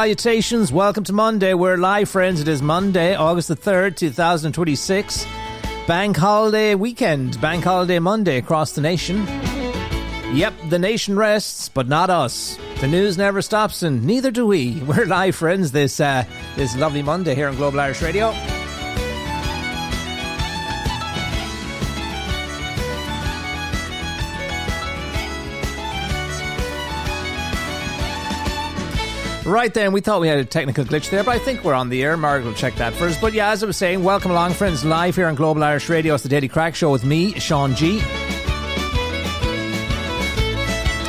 Salutations, welcome to Monday. We're live, friends. It is Monday, August the 3rd, 2026. Bank holiday weekend, Bank holiday Monday across the nation. Yep, the nation rests, but not us. The news never stops, and neither do we. We're live, friends, this lovely Monday here on Global Irish Radio. Right then, we thought we had a technical glitch there, but I think we're on the air. Margaret will check that first. But yeah, as I was saying, welcome along, friends, live here on Global Irish Radio. It's the Daily Crack Show with me, Sean G.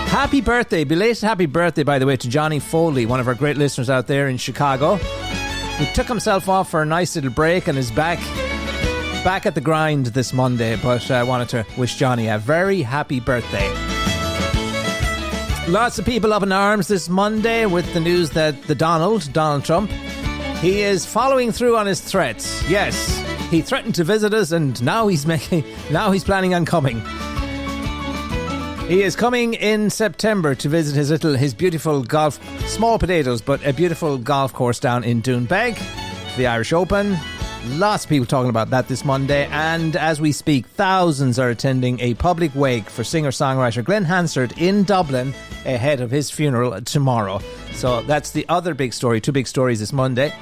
Happy birthday, belated happy birthday, by the way, to Johnny Foley, one of our great listeners out there in Chicago. He took himself off for a nice little break and is back at the grind this Monday. But I wanted to wish Johnny a very happy birthday. Lots of people up in arms this Monday with the news that Donald Trump, he is following through on his threats. Yes, he threatened to visit us, and now he's planning on coming. He is coming in September to visit his beautiful small potatoes, but a beautiful golf course down in Doonbeg for the Irish Open. Lots of people talking about that this Monday, and as we speak, thousands are attending a public wake for singer-songwriter Glenn Hansard in Dublin ahead of his funeral tomorrow. So that's the other big story, two big stories this Monday,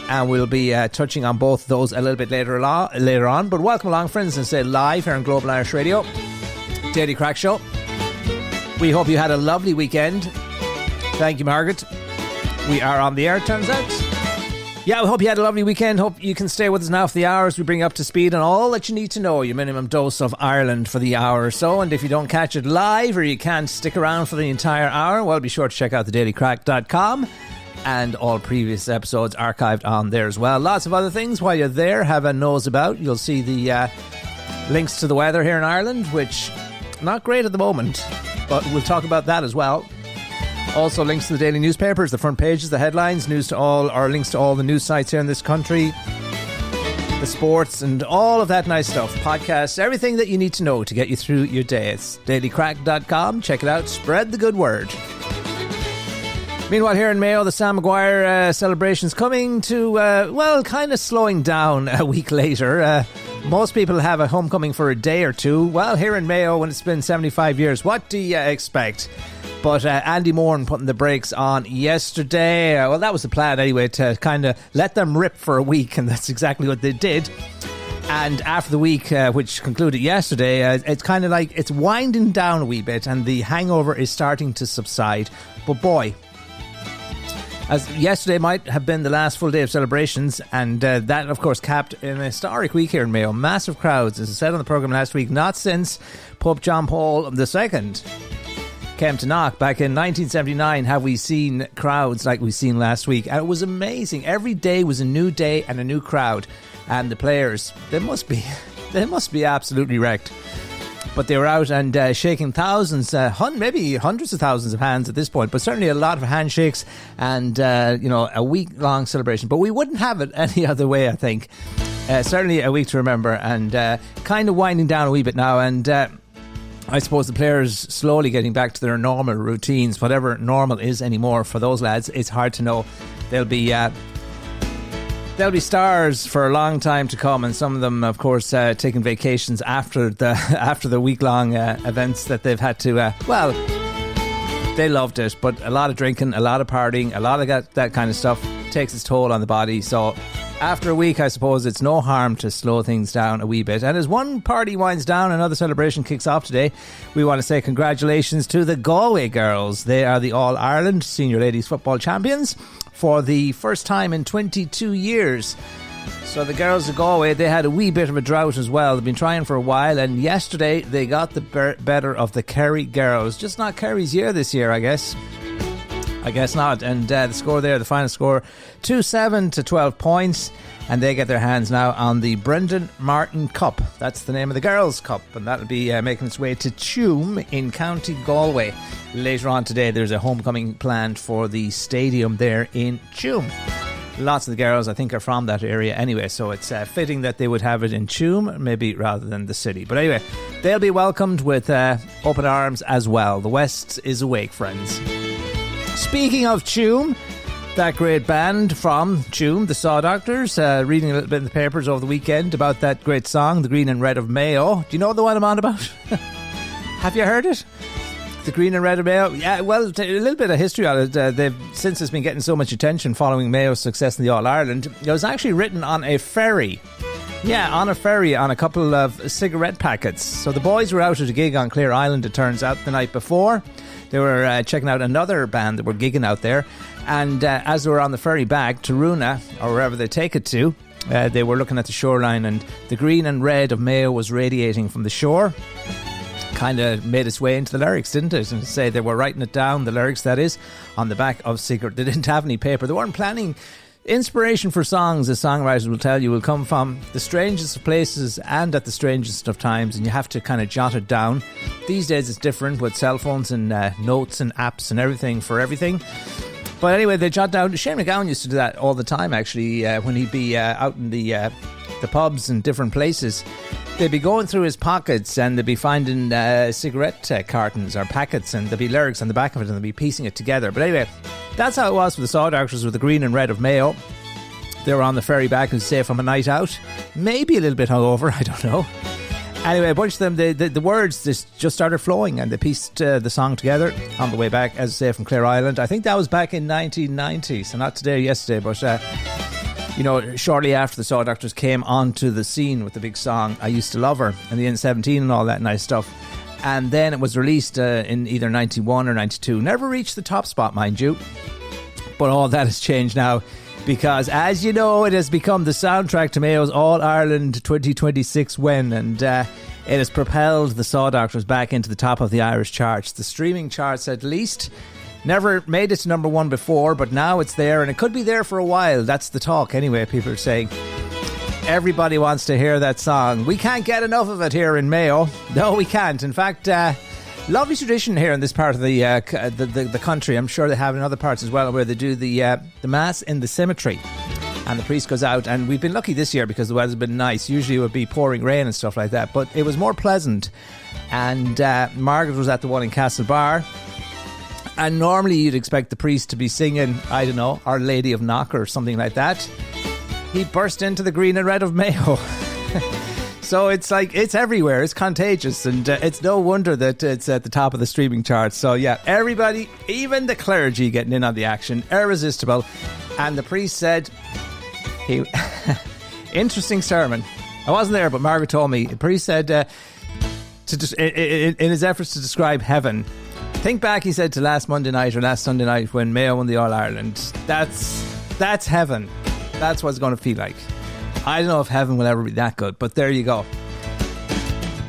and we'll be touching on both of those a little bit later on. But welcome along, friends, and say live here on Global Irish Radio, Daily Crack Show. We hope you had a lovely weekend. Thank you, Margaret. We are on the air, turns out. Yeah, we hope you had a lovely weekend. Hope you can stay with us now for the hours. We bring you up to speed on all that you need to know, your minimum dose of Ireland for the hour or so. And if you don't catch it live or you can't stick around for the entire hour, well, be sure to check out thedailycrack.com and all previous episodes archived on there as well. Lots of other things while you're there. Have a nose about. You'll see the links to the weather here in Ireland, which not great at the moment, but we'll talk about that as well. Also links to the daily newspapers, the front pages, the headlines, links to all the news sites here in this country, the sports and all of that nice stuff, podcasts, everything that you need to know to get you through your day. It's dailycrack.com. Check it out. Spread the good word. Meanwhile, here in Mayo, the Sam Maguire celebration's coming to, kind of slowing down a week later. Most people have a homecoming for a day or two. Well, here in Mayo, when it's been 75 years, what do you expect? But Andy Moran putting the brakes on yesterday. Well, that was the plan anyway, to kind of let them rip for a week, and that's exactly what they did. And after the week, which concluded yesterday, it's kind of like it's winding down a wee bit, and the hangover is starting to subside. But boy, as yesterday might have been the last full day of celebrations, and that, of course, capped an historic week here in Mayo. Massive crowds, as I said on the programme last week, not since Pope John Paul II came to knock back in 1979 have we seen crowds like we've seen last week. And it was amazing. Every day was a new day and a new crowd. And the players, they must be absolutely wrecked. But they were out and shaking thousands, maybe hundreds of thousands of hands at this point, but certainly a lot of handshakes and, a week-long celebration. But we wouldn't have it any other way, I think. Certainly a week to remember, and kind of winding down a wee bit now. And I suppose the players slowly getting back to their normal routines, whatever normal is anymore for those lads. It's hard to know. They'll be stars for a long time to come, and some of them, of course, taking vacations after the week-long events that they've had to. They loved it, but a lot of drinking, a lot of partying, a lot of that kind of stuff takes its toll on the body. So after a week, I suppose it's no harm to slow things down a wee bit. And as one party winds down, another celebration kicks off today. We want to say congratulations to the Galway girls. They are the All-Ireland Senior Ladies Football Champions for the first time in 22 years. So the girls of Galway, they had a wee bit of a drought as well. They've been trying for a while, and yesterday they got the better of the Kerry girls. Just not Kerry's year this year, I guess. I guess not. And the score there, the final score, 2-7 to 12 points. And they get their hands now on the Brendan Martin Cup. That's the name of the Girls' Cup. And that'll be making its way to Tuam in County Galway. Later on today, there's a homecoming planned for the stadium there in Tuam. Lots of the girls, I think, are from that area anyway. So it's fitting that they would have it in Tuam, maybe rather than the city. But anyway, they'll be welcomed with open arms as well. The West is awake, friends. Speaking of Tuam, That great band from Tuam, the Saw Doctors, reading a little bit in the papers over the weekend about that great song, The Green and Red of Mayo. Do you know the one I'm on about? Have you heard it? The Green and Red of Mayo? Yeah, well, a little bit of history on it. They've since it's been getting so much attention following Mayo's success in the All-Ireland. It was actually written on a ferry. Yeah, on a ferry on a couple of cigarette packets. So the boys were out at a gig on Clare Island, it turns out, the night before. They were checking out another band that were gigging out there. And as they were on the ferry back to Runa, or wherever they take it to, they were looking at the shoreline, and the green and red of Mayo was radiating from the shore. Kind of made its way into the lyrics, didn't it? And say they were writing it down, the lyrics that is, on the back of cigarette. They didn't have any paper. They weren't planning. Inspiration for songs, as songwriters will tell you, will come from the strangest of places and at the strangest of times, and you have to kind of jot it down. These days it's different with cell phones and notes and apps and everything for everything. But anyway, they jot down. Shane MacGowan used to do that all the time, actually, when he'd be out in the pubs and different places. They'd be going through his pockets and they'd be finding cigarette cartons or packets, and there'd be lyrics on the back of it, and they'd be piecing it together. But anyway, that's how it was for the Saw Doctors with The Green and Red of Mayo. They were on the ferry back, and say, from a night out. Maybe a little bit hungover, I don't know. Anyway, a bunch of them, the words just started flowing, and they pieced the song together on the way back, as I say, from Clare Island. I think that was back in 1990, so not today or yesterday, but shortly after the Saw Doctors came onto the scene with the big song I Used to Love Her and the N17 and all that nice stuff. And then it was released in either 91 or 92. Never reached the top spot, mind you. But all that has changed now, because, as you know, it has become the soundtrack to Mayo's All-Ireland 2026 win, and it has propelled the Saw Doctors back into the top of the Irish charts. The streaming charts, at least. Never made it to number one before, but now it's there, and it could be there for a while. That's the talk anyway, people are saying. Everybody wants to hear that song. We can't get enough of it here in Mayo. No, we can't. In fact, lovely tradition here in this part of the country. I'm sure they have in other parts as well, where they do the Mass in the cemetery. And the priest goes out, and we've been lucky this year because the weather's been nice. Usually it would be pouring rain and stuff like that, but it was more pleasant. And Margaret was at the one in Castlebar. And normally you'd expect the priest to be singing, I don't know, Our Lady of Knock or something like that. He burst into the Green and Red of Mayo. So it's like, it's everywhere. It's contagious. And it's no wonder that it's at the top of the streaming charts. So yeah, everybody, even the clergy, getting in on the action. Irresistible. And the priest said, interesting sermon. I wasn't there, but Margaret told me. The priest said, in his efforts to describe heaven, think back, he said, to last Monday night or last Sunday night when Mayo won the All-Ireland. That's heaven. That's what it's going to feel like. I don't know if heaven will ever be that good, but there you go.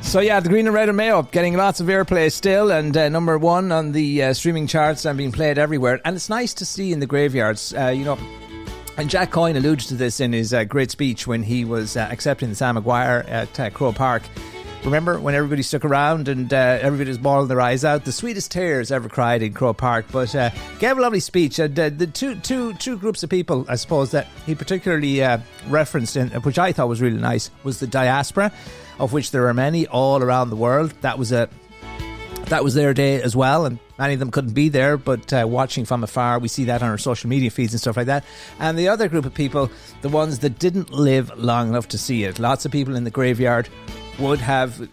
So yeah, The Green and Red of Mayo getting lots of airplay still, and number one on the streaming charts and being played everywhere. And it's nice to see in the graveyards, and Jack Coyne alluded to this in his great speech when he was accepting the Sam Maguire at Croke Park. Remember when everybody stuck around and everybody was bawling their eyes out? The sweetest tears ever cried in Croke Park. But gave a lovely speech. The two groups of people, I suppose, that he particularly referenced, in, which I thought was really nice, was the diaspora, of which there are many all around the world. That was their day as well, and many of them couldn't be there, but watching from afar, we see that on our social media feeds and stuff like that. And the other group of people, the ones that didn't live long enough to see it. Lots of people in the graveyard would have,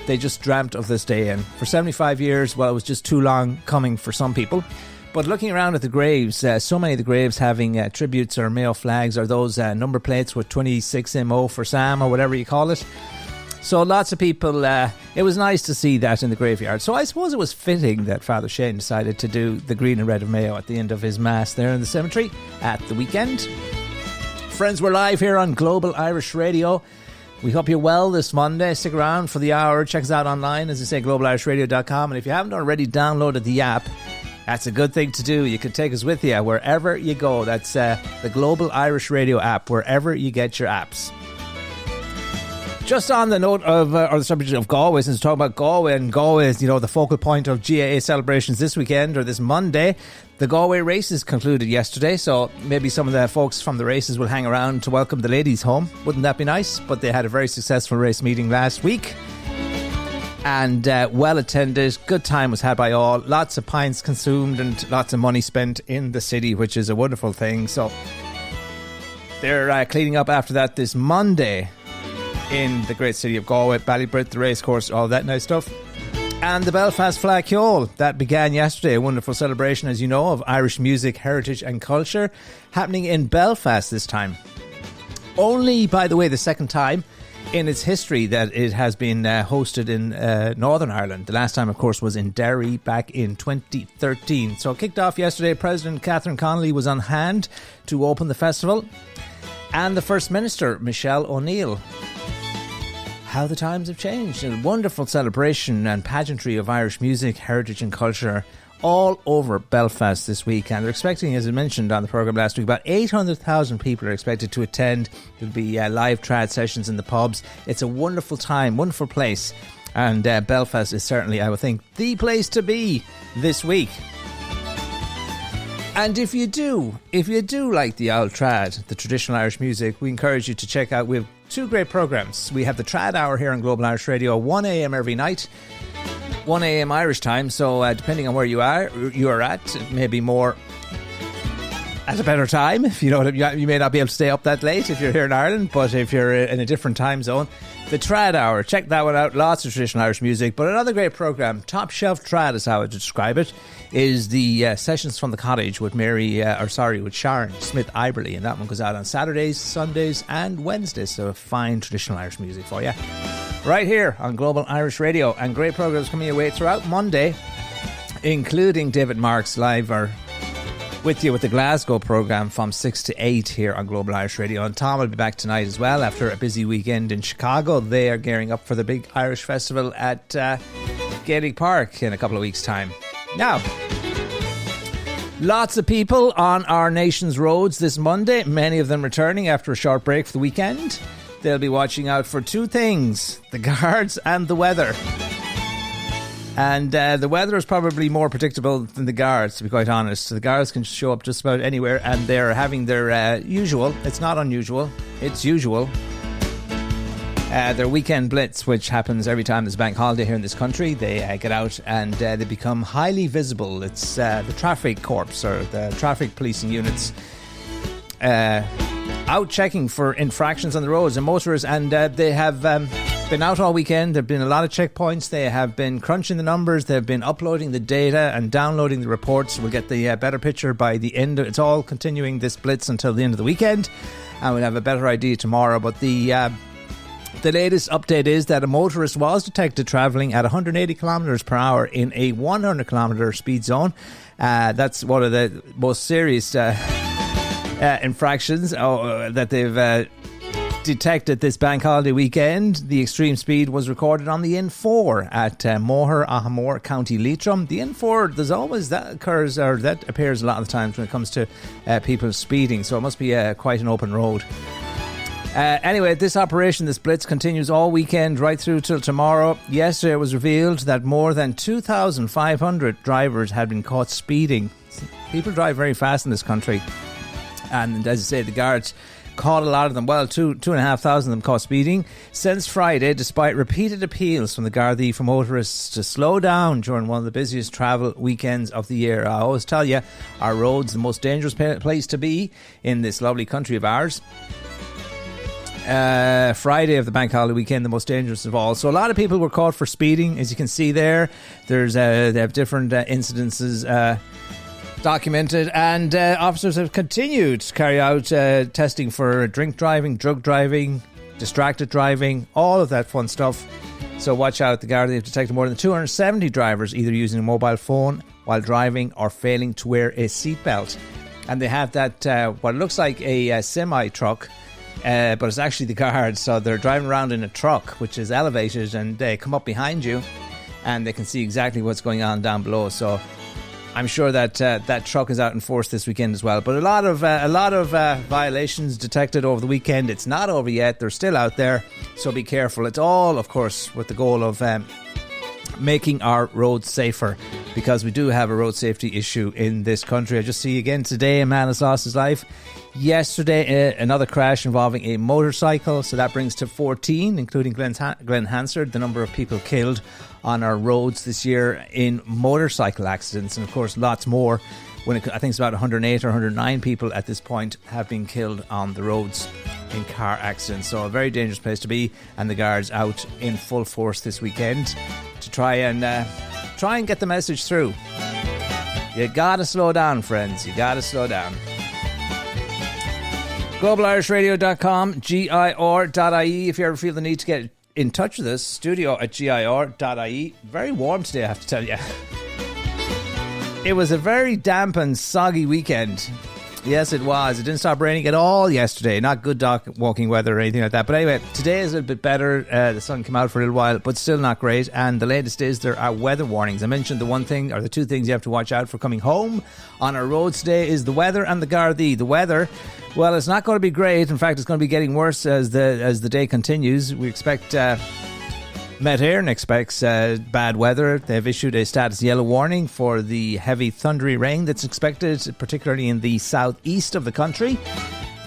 they just dreamt of this day. And for 75 years, well, it was just too long coming for some people. But looking around at the graves, so many of the graves having tributes or Mayo flags or those number plates with 26MO for Sam or whatever you call it. So lots of people, it was nice to see that in the graveyard. So I suppose it was fitting that Father Shane decided to do the Green and Red of Mayo at the end of his Mass there in the cemetery at the weekend. Friends, we're live here on Global Irish Radio. We hope you're well this Monday. Stick around for the hour. Check us out online, as I say, globalirishradio.com. And if you haven't already downloaded the app, that's a good thing to do. You can take us with you wherever you go. That's the Global Irish Radio app, wherever you get your apps. Just on the note of, or the subject of Galway, since we're talking about Galway, and Galway is, the focal point of GAA celebrations this weekend or this Monday. The Galway races concluded yesterday, so maybe some of the folks from the races will hang around to welcome the ladies home. Wouldn't that be nice? But they had a very successful race meeting last week. and well attended. Good time was had by all. Lots of pints consumed and lots of money spent in the city, which is a wonderful thing. So they're cleaning up after that this Monday in the great city of Galway, Ballybrith, the racecourse, all that nice stuff. And the Belfast Flagciole, that began yesterday, a wonderful celebration, as you know, of Irish music, heritage and culture, happening in Belfast this time. Only, by the way, the second time in its history that it has been hosted in Northern Ireland. The last time, of course, was in Derry back in 2013. So it kicked off yesterday. President Catherine Connolly was on hand to open the festival. And the First Minister, Michelle O'Neill. How the times have changed. A wonderful celebration and pageantry of Irish music, heritage and culture all over Belfast this week. And they're expecting, as I mentioned on the programme last week, about 800,000 people are expected to attend. There'll be live trad sessions in the pubs. It's a wonderful time, wonderful place. And Belfast is certainly, I would think, the place to be this week. And if you do like the old trad, the traditional Irish music, we encourage you to check out, we have two great programmes. We have the Trad Hour here on Global Irish Radio, 1 a.m. every night, 1 a.m. Irish time. So depending on where you are at, it may be more at a better time. If you know what you may not be able to stay up that late if you're here in Ireland, but if you're in a different time zone, the Trad Hour, check that one out. Lots of traditional Irish music, but another great programme, Top Shelf Trad is how I would describe it, is the Sessions from the Cottage with with Sharon Smith Iberly, and that one goes out on Saturdays, Sundays and Wednesdays. So fine traditional Irish music for you right here on Global Irish Radio, and great programmes coming your way throughout Monday, including David Marks live or with you with the Glasgow programme from 6 to 8 here on Global Irish Radio. And Tom will be back tonight as well after a busy weekend in Chicago. They are gearing up for the big Irish festival at Gaelic Park in a couple of weeks' time. Now, lots of people on our nation's roads this Monday, many of them returning after a short break for the weekend. They'll be watching out for two things, the guards and the weather. And the weather is probably more predictable than the guards, to be quite honest. The guards can show up just about anywhere, and they're having their usual, it's not unusual, it's usual, their weekend blitz, which happens every time there's a bank holiday here in this country. They get out and they become highly visible. It's the traffic corps, or the traffic policing units, out checking for infractions on the roads and motorists, and they have been out all weekend. There have been a lot of checkpoints. They have been crunching the numbers. They've been uploading the data and downloading the reports. We'll get the better picture by the end. It's all continuing this blitz until the end of the weekend, and we'll have a better idea tomorrow. But the latest update is that a motorist was detected travelling at 180 kilometres per hour in a 100 kilometre speed zone. That's one of the most serious infractions that they've detected this bank holiday weekend. The extreme speed was recorded on the N4 at Moher, County Leitrim. The N4, there's always that appears a lot of the times when it comes to people speeding, so it must be quite an open road. Anyway, this operation, this blitz, continues all weekend right through till tomorrow. Yesterday it was revealed that more than 2,500 drivers had been caught speeding. People drive very fast in this country, and as I say, the guards caught a lot of them. Well, 2,500 of them caught speeding since Friday, despite repeated appeals from the Gardaí for motorists to slow down during one of the busiest travel weekends of the year. I always tell you, our roads the most dangerous place to be in this lovely country of ours. Friday of the bank holiday weekend, the most dangerous of all. So a lot of people were caught for speeding, as you can see there. There's they have different incidences documented, and officers have continued to carry out testing for drink driving, drug driving, distracted driving, all of that fun stuff. So watch out. The Gardaí have detected more than 270 drivers either using a mobile phone while driving or failing to wear a seatbelt. And they have that what looks like a semi truck, but it's actually the guards. So they're driving around in a truck which is elevated, and they come up behind you and they can see exactly what's going on down below. So I'm sure that that truck is out in force this weekend as well. But a lot of violations detected over the weekend. It's not over yet. They're still out there, so be careful. It's all, of course, with the goal of making our roads safer, because we do have a road safety issue in this country. I just see again today a man has lost his life. Yesterday, another crash involving a motorcycle, so that brings to 14, including Glen Hansard, the number of people killed on our roads this year in motorcycle accidents, and of course lots more. I think it's about 108 or 109 people at this point have been killed on the roads in car accidents. So a very dangerous place to be, and the guards out in full force this weekend to try and get the message through. You gotta slow down, friends. You gotta slow down. GlobalIrishRadio.com, GIR.ie. If you ever feel the need to get in touch with us, studio@GIR.ie. Very warm today, I have to tell you. It was a very damp and soggy weekend. Yes, it was. It didn't stop raining at all yesterday. Not good dog walking weather or anything like that. But anyway, today is a little bit better. The sun came out for a little while, but still not great. And the latest is there are weather warnings. I mentioned the one thing, or the two things you have to watch out for coming home on our roads today is the weather and the Gardaí. The weather, well, it's not going to be great. In fact, it's going to be getting worse as the day continues. We expect... Met Éireann expects bad weather. They've issued a status yellow warning for the heavy thundery rain that's expected, particularly in the southeast of the country,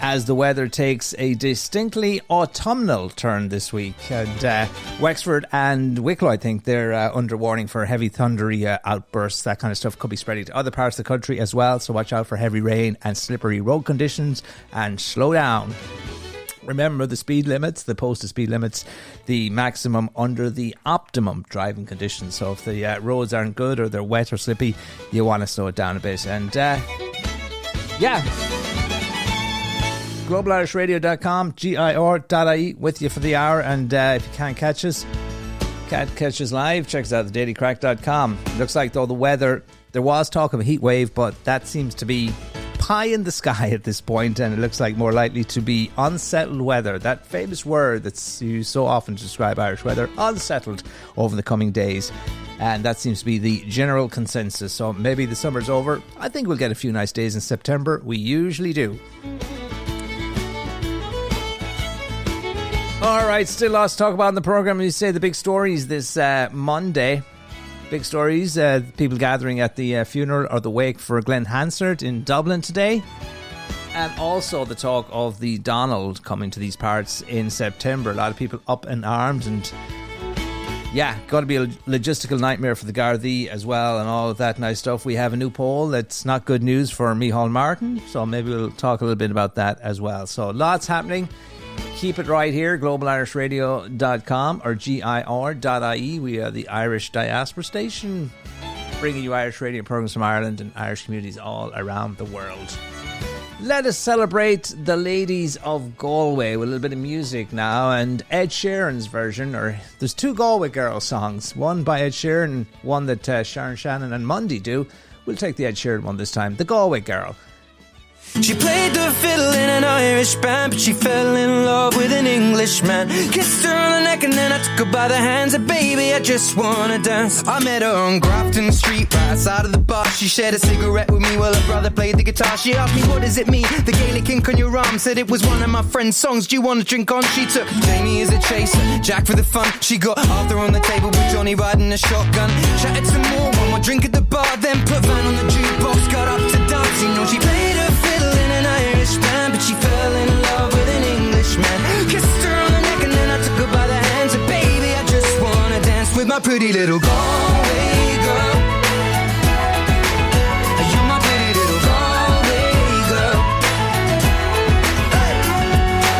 as the weather takes a distinctly autumnal turn this week. And Wexford and Wicklow, I think, they're under warning for heavy thundery outbursts. That kind of stuff could be spreading to other parts of the country as well. So watch out for heavy rain and slippery road conditions, and slow down. Remember the speed limits, the posted speed limits, the maximum under the optimum driving conditions. So if the roads aren't good or they're wet or slippy, you want to slow it down a bit. And GlobalIrishRadio.com, GIR.ie with you for the hour. And if you can't catch us live, check us out at thedailycrack.com. Looks like, though, the weather, there was talk of a heat wave, but that seems to be pie in the sky at this point, and it looks like more likely to be unsettled weather. That famous word that's used so often to describe Irish weather, unsettled, over the coming days. And that seems to be the general consensus. So maybe the summer's over. I think we'll get a few nice days in September. We usually do. All right, still lots to talk about in the programme. We say the big stories this Monday. Big stories, people gathering at the funeral or the wake for Glen Hansard in Dublin today. And also the talk of the Donald coming to these parts in September. A lot of people up in arms, and got to be a logistical nightmare for the Gardaí as well, and all of that nice stuff. We have a new poll that's not good news for Micheál Martin, so maybe we'll talk a little bit about that as well. So lots happening. Keep it right here, globalirishradio.com or GIR.ie. We are the Irish Diaspora Station, bringing you Irish radio programs from Ireland and Irish communities all around the world. Let us celebrate the ladies of Galway with a little bit of music now, and Ed Sheeran's version, or there's two Galway Girl songs, one by Ed Sheeran, one that Sharon Shannon and Mundy do. We'll take the Ed Sheeran one this time, the Galway Girl. She played the fiddle in an Irish band, but she fell in love with an Englishman. Kissed her on the neck and then I took her by the hands. And baby, I just wanna dance. I met her on Grafton Street, right outside of the bar. She shared a cigarette with me while her brother played the guitar. She asked me, what does it mean? The Gaelic ink on your arm. Said it was one of my friend's songs. Do you want to drink on? She took Jamie as a chaser, Jack for the fun. She got Arthur on the table with Johnny riding a shotgun. Chatted some more, one more drink at the bar. Then put Van on the jukebox, got up to dance. You know she played her fiddle in an Irish band, but she fell in love with an Englishman. Kissed her on the neck and then I took her by the hands. And baby, I just wanna dance with my pretty little Galway girl. You're my pretty little Galway girl. Hey.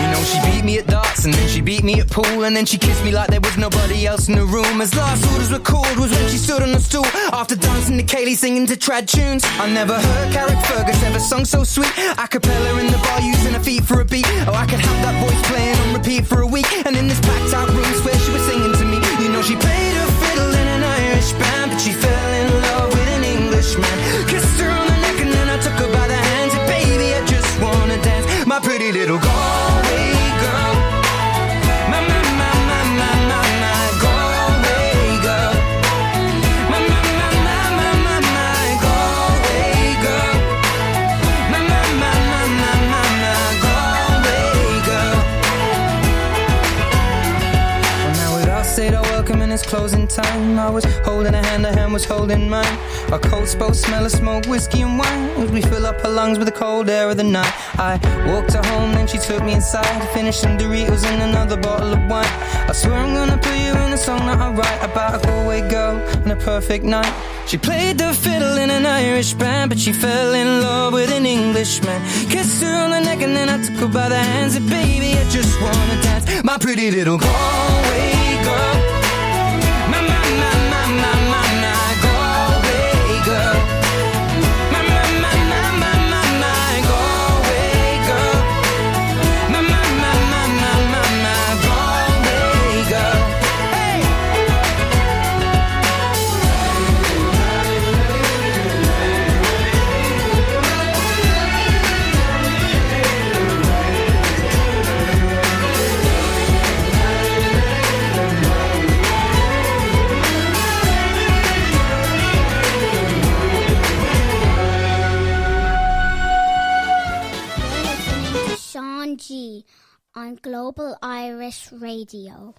You know she beat me at darts and then she beat me at pool, and then she kissed me like there was nobody else in the room. As last orders were called was when she stood on the stool after dancing to Kaylee, singing to trad tunes. I never heard Carrick Fergus ever sung so sweet. A cappella in the bar using her feet for a beat. Oh, I could have that voice playing on repeat for a week. And in this packed out room where she was singing to me. You know she played her fiddle in an Irish band, but she fell in love with an Englishman. Kissed her on the neck and then I took her by the hands. And baby, I just wanna dance, my pretty little Galway girl. My Galway girl. My Galway girl. My Galway girl. Well, now we'd all said our welcome and when it's closing time. I was holding her hand was holding mine. Our coats both smell of smoke, whiskey and wine, as we fill up her lungs with the cold air of the night. I walked her home, then she took me inside, finished some Doritos and another bottle of wine. I swear I'm gonna put you in a song that I write about a Galway girl and a perfect night. She played the fiddle in an Irish band, but she fell in love with an Englishman. Kissed her on the neck and then I took her by the hands, and baby, I just wanna dance. My pretty little Galway girl, my Galway girl, my Galway girl, my Galway girl. Hey! Sean G on Global Irish Radio.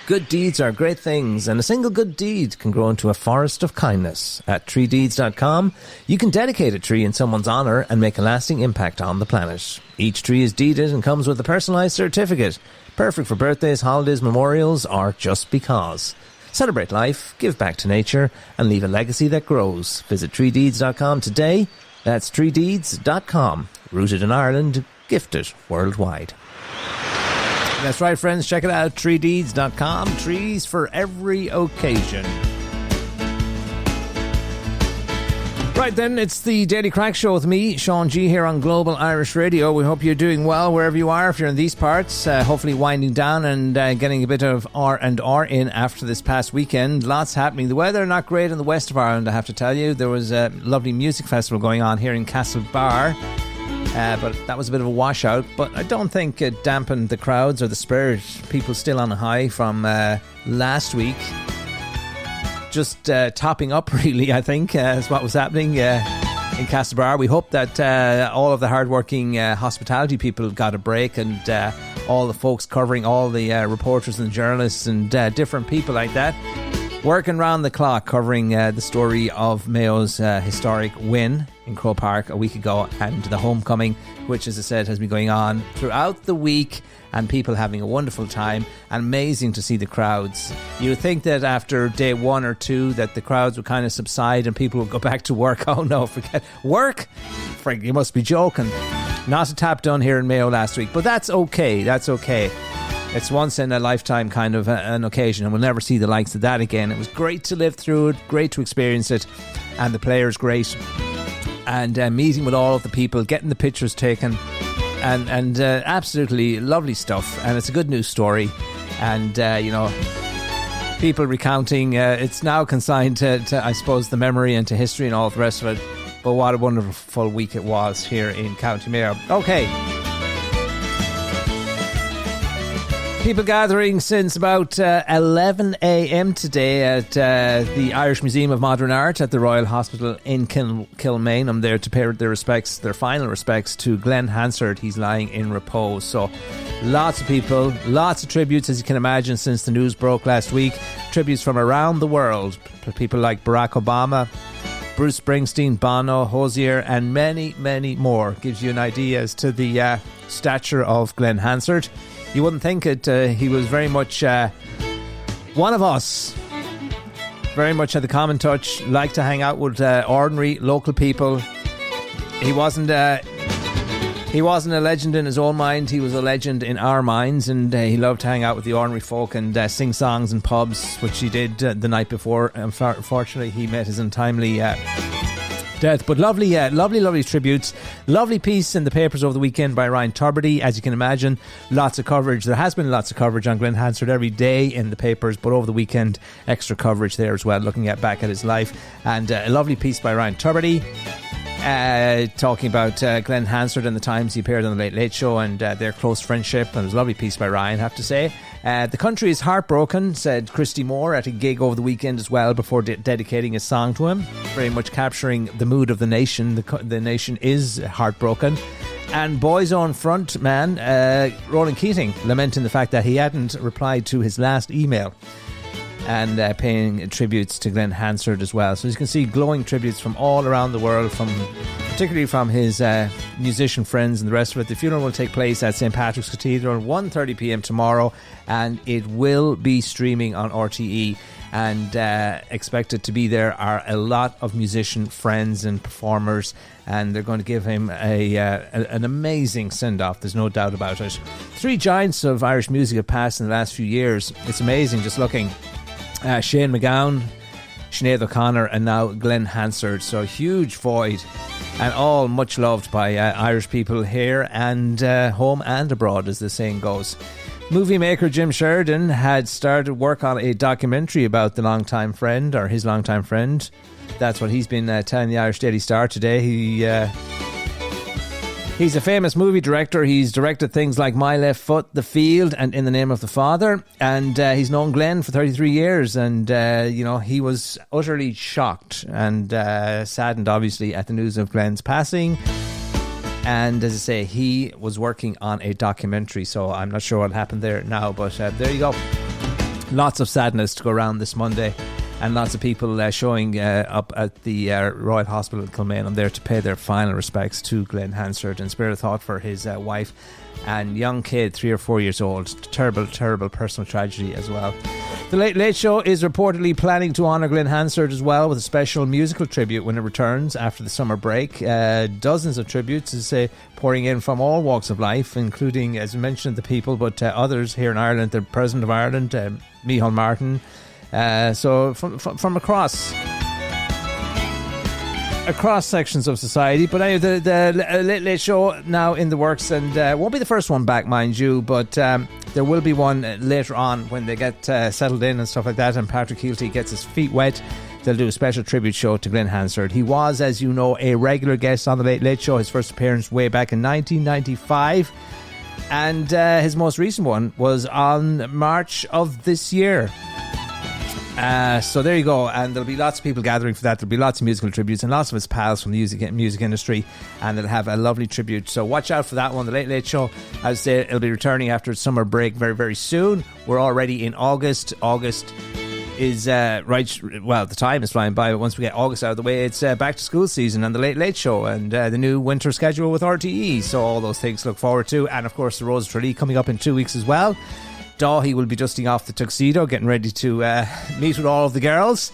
Good deeds are great things, and a single good deed can grow into a forest of kindness. At treedeeds.com, you can dedicate a tree in someone's honour and make a lasting impact on the planet. Each tree is deeded and comes with a personalised certificate, perfect for birthdays, holidays, memorials, or just because. Celebrate life, give back to nature, and leave a legacy that grows. Visit treedeeds.com today. That's treedeeds.com. Rooted in Ireland, gifted worldwide. That's right, friends. Check it out, treedeeds.com. Trees for every occasion. Right then, it's the Daily Crack Show with me, Sean G, here on Global Irish Radio. We hope you're doing well wherever you are. If you're in these parts, hopefully winding down and getting a bit of R&R in after this past weekend. Lots happening. The weather not great in the west of Ireland, I have to tell you. There was a lovely music festival going on here in Castlebar. But that was a bit of a washout. But I don't think it dampened the crowds or the spirit. People still on a high from last week. Just topping up, really, I think, is what was happening in Castlebar. We hope that all of the hardworking hospitality people got a break, and all the folks covering, all the reporters and journalists and different people like that, working round the clock covering the story of Mayo's historic win in Croke Park a week ago, and the homecoming, which, as I said, has been going on throughout the week, and people having a wonderful time, and amazing to see the crowds. You would think that after day one or two that the crowds would kind of subside and people would go back to work. Oh no, forget work? Frank, you must be joking. Not a tap done here in Mayo last week, but that's okay. That's okay. It's once in a lifetime kind of an occasion, and we'll never see the likes of that again. It was great to live through it, great to experience it, and the players great. And meeting with all of the people, getting the pictures taken, and absolutely lovely stuff. And it's a good news story. And, people recounting, it's now consigned to, I suppose, the memory and to history and all the rest of it. But what a wonderful week it was here in County Mayo. Okay. People gathering since about 11 a.m. today at the Irish Museum of Modern Art at the Royal Hospital in Kilmaine. I'm there to pay their final respects to Glenn Hansard. He's lying in repose. So lots of people, lots of tributes, as you can imagine, since the news broke last week. Tributes from around the world. People like Barack Obama, Bruce Springsteen, Bono, Hozier, and many, many more. Gives you an idea as to the stature of Glenn Hansard. You wouldn't think it. He was very much one of us. Very much had the common touch. Liked to hang out with ordinary local people. He wasn't a legend in his own mind. He was a legend in our minds, and he loved to hang out with the ordinary folk and sing songs in pubs, which he did the night before. Unfortunately, he met his untimely death. But lovely tributes. Lovely piece in the papers over the weekend by Ryan Tubridy. As you can imagine, lots of coverage. There has been lots of coverage on Glenn Hansard every day in the papers, but over the weekend, extra coverage there as well, looking back at his life. And a lovely piece by Ryan Tubridy, talking about Glenn Hansard and the times he appeared on the Late Late Show and their close friendship. And it was a lovely piece by Ryan, I have to say. The country is heartbroken, said Christy Moore at a gig over the weekend as well, before dedicating a song to him, very much capturing the mood of the nation. The nation is heartbroken. And Boyzone frontman Ronan Keating lamenting the fact that he hadn't replied to his last email, and paying tributes to Glenn Hansard as well. So you can see glowing tributes from all around the world, particularly from his musician friends and the rest of it. The funeral will take place at St. Patrick's Cathedral at 1:30 p.m. tomorrow, and it will be streaming on RTE. And expected to be there are a lot of musician friends and performers, and they're going to give him an amazing send-off. There's no doubt about it. 3 giants of Irish music have passed in the last few years. It's amazing just looking. Shane MacGowan, Sinead O'Connor, and now Glenn Hansard. So a huge void, and all much loved by Irish people here and home and abroad, as the saying goes. Movie maker Jim Sheridan had started work on a documentary about the longtime friend, or his longtime friend. That's what he's been telling the Irish Daily Star today. He's a famous movie director. He's directed things like My Left Foot, The Field, and In the Name of the Father. And he's known Glenn for 33 years. And, he was utterly shocked and saddened, obviously, at the news of Glenn's passing. And as I say, he was working on a documentary. So I'm not sure what happened there now. But there you go. Lots of sadness to go around this Monday. And lots of people showing up at the Royal Hospital in Kilmainham there to pay their final respects to Glenn Hansard, and spare a thought for his wife and young kid, 3 or 4 years old. Terrible, terrible personal tragedy as well. The Late Late Show is reportedly planning to honour Glenn Hansard as well with a special musical tribute when it returns after the summer break. Dozens of tributes, as I say, pouring in from all walks of life, including, as I mentioned, the people, but others here in Ireland, the President of Ireland, Micheál Martin. So from across sections of society. But anyway, the Late Late Show now in the works, and won't be the first one back, mind you, but there will be one later on when they get settled in and stuff like that, and Patrick Healty gets his feet wet. They'll do a special tribute show to Glenn Hansard. He was, as you know, a regular guest on the Late Late Show. His first appearance way back in 1995, and his most recent one was on March of this year. So there you go, and there'll be lots of people gathering for that. There'll be lots of musical tributes and lots of his pals from the music industry, and they'll have a lovely tribute. So watch out for that one, the Late Late Show. As I say, it'll be returning after its summer break very, very soon. We're already in August. August is the time is flying by, but once we get August out of the way, it's back to school season and the Late Late Show and the new winter schedule with RTE. So all those things to look forward to, and of course the Rose of Tralee coming up in 2 weeks as well. He will be dusting off the tuxedo, getting ready to meet with all of the girls,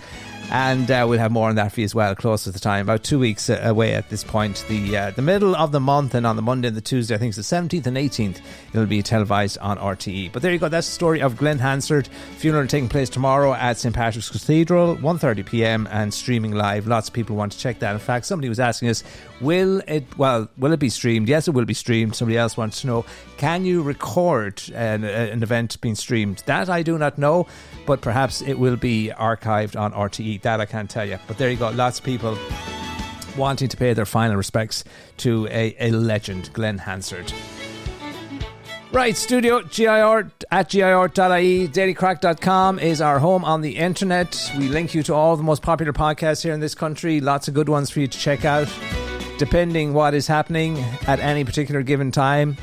and we'll have more on that for you as well close to the time, about 2 weeks away at this point, the middle of the month. And on the Monday and the Tuesday, I think it's the 17th and 18th, it'll be televised on RTE. But there you go, that's the story of Glenn Hansard. Funeral taking place tomorrow at St. Patrick's Cathedral, 1:30 p.m, and streaming live. Lots of people want to check that. In fact, somebody was asking us, will it be streamed? Yes, it will be streamed. Somebody else wants to know, can you record an event being streamed? That I do not know, but perhaps it will be archived on RTE. That I can't tell you. But there you go, lots of people wanting to pay their final respects to a legend, Glenn Hansard. Right, studio GIR at GIR.ie, dailycrack.com is our home on the internet. We link you to all the most popular podcasts here in this country. Lots of good ones for you to check out, depending what is happening at any particular given time.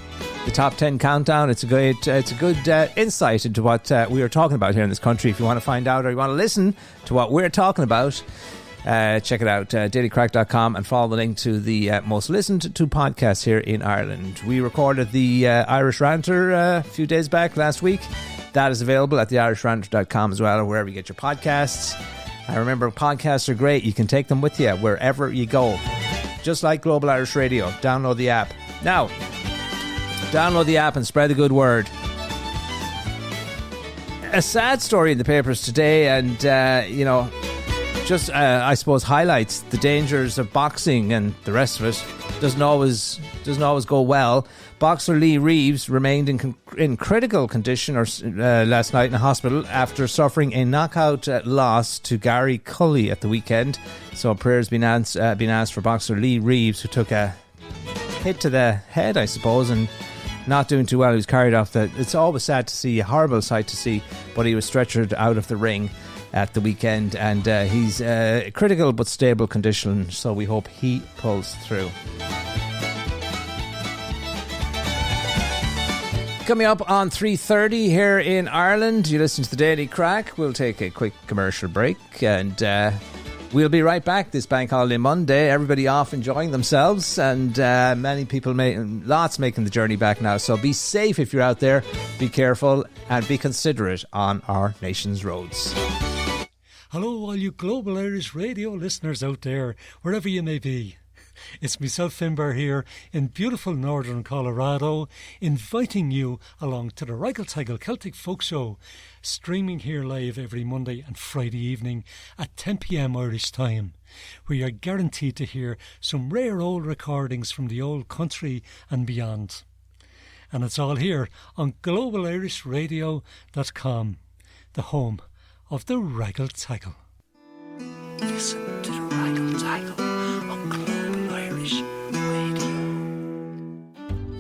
The top 10 countdown. It's a good insight into what we are talking about here in this country. If you want to find out or you want to listen to what we're talking about, check it out, dailycrack.com, and follow the link to the most listened to podcasts here in Ireland. We recorded the Irish Ranter a few days back last week. That is available at theirishranter.com as well, or wherever you get your podcasts. And remember, podcasts are great. You can take them with you wherever you go. Just like Global Irish Radio. Download the app. Now, download the app and spread the good word. A sad story in the papers today, and just I suppose highlights the dangers of boxing and the rest of it. Doesn't always go well. Boxer Lee Reeves remained in critical condition last night in a hospital after suffering a knockout loss to Gary Cully at the weekend. So prayers been asked for Boxer Lee Reeves, who took a hit to the head, I suppose, and not doing too well. He was carried off it's always sad to see, a horrible sight to see, but he was stretchered out of the ring at the weekend, and he's critical but stable condition, so we hope he pulls through. Coming up on 3:30 here in Ireland, you listen to the Daily Crack. We'll take a quick commercial break and we'll be right back this Bank Holiday Monday. Everybody off enjoying themselves and many people, lots making the journey back now. So be safe if you're out there, be careful and be considerate on our nation's roads. Hello all you Global Irish Radio listeners out there, wherever you may be. It's myself, Finbar, here in beautiful northern Colorado, inviting you along to the Raggle Celtic Folk Show, streaming here live every Monday and Friday evening at 10 p.m. Irish time, where you're guaranteed to hear some rare old recordings from the old country and beyond. And it's all here on globalirishradio.com, the home of the Raggle Taggle. Listen to the Raggle Taggle on Global Irish Radio.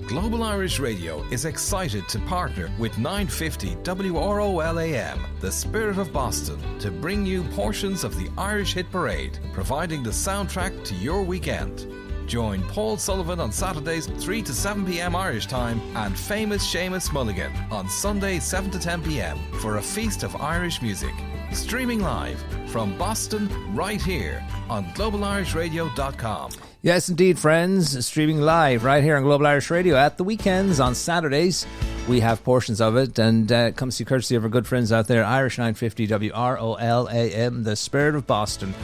Global Irish Radio is excited to partner with 950 WROL-AM, the Spirit of Boston, to bring you portions of the Irish Hit Parade, providing the soundtrack to your weekend. Join Paul Sullivan on Saturdays 3 to 7 p.m. Irish time and famous Seamus Mulligan on Sundays 7 to 10 p.m. for a feast of Irish music. Streaming live from Boston right here on globalirishradio.com. Yes, indeed, friends. Streaming live right here on Global Irish Radio at the weekends on Saturdays. We have portions of it, and it comes to courtesy of our good friends out there, Irish 950 WROL-AM, the Spirit of Boston.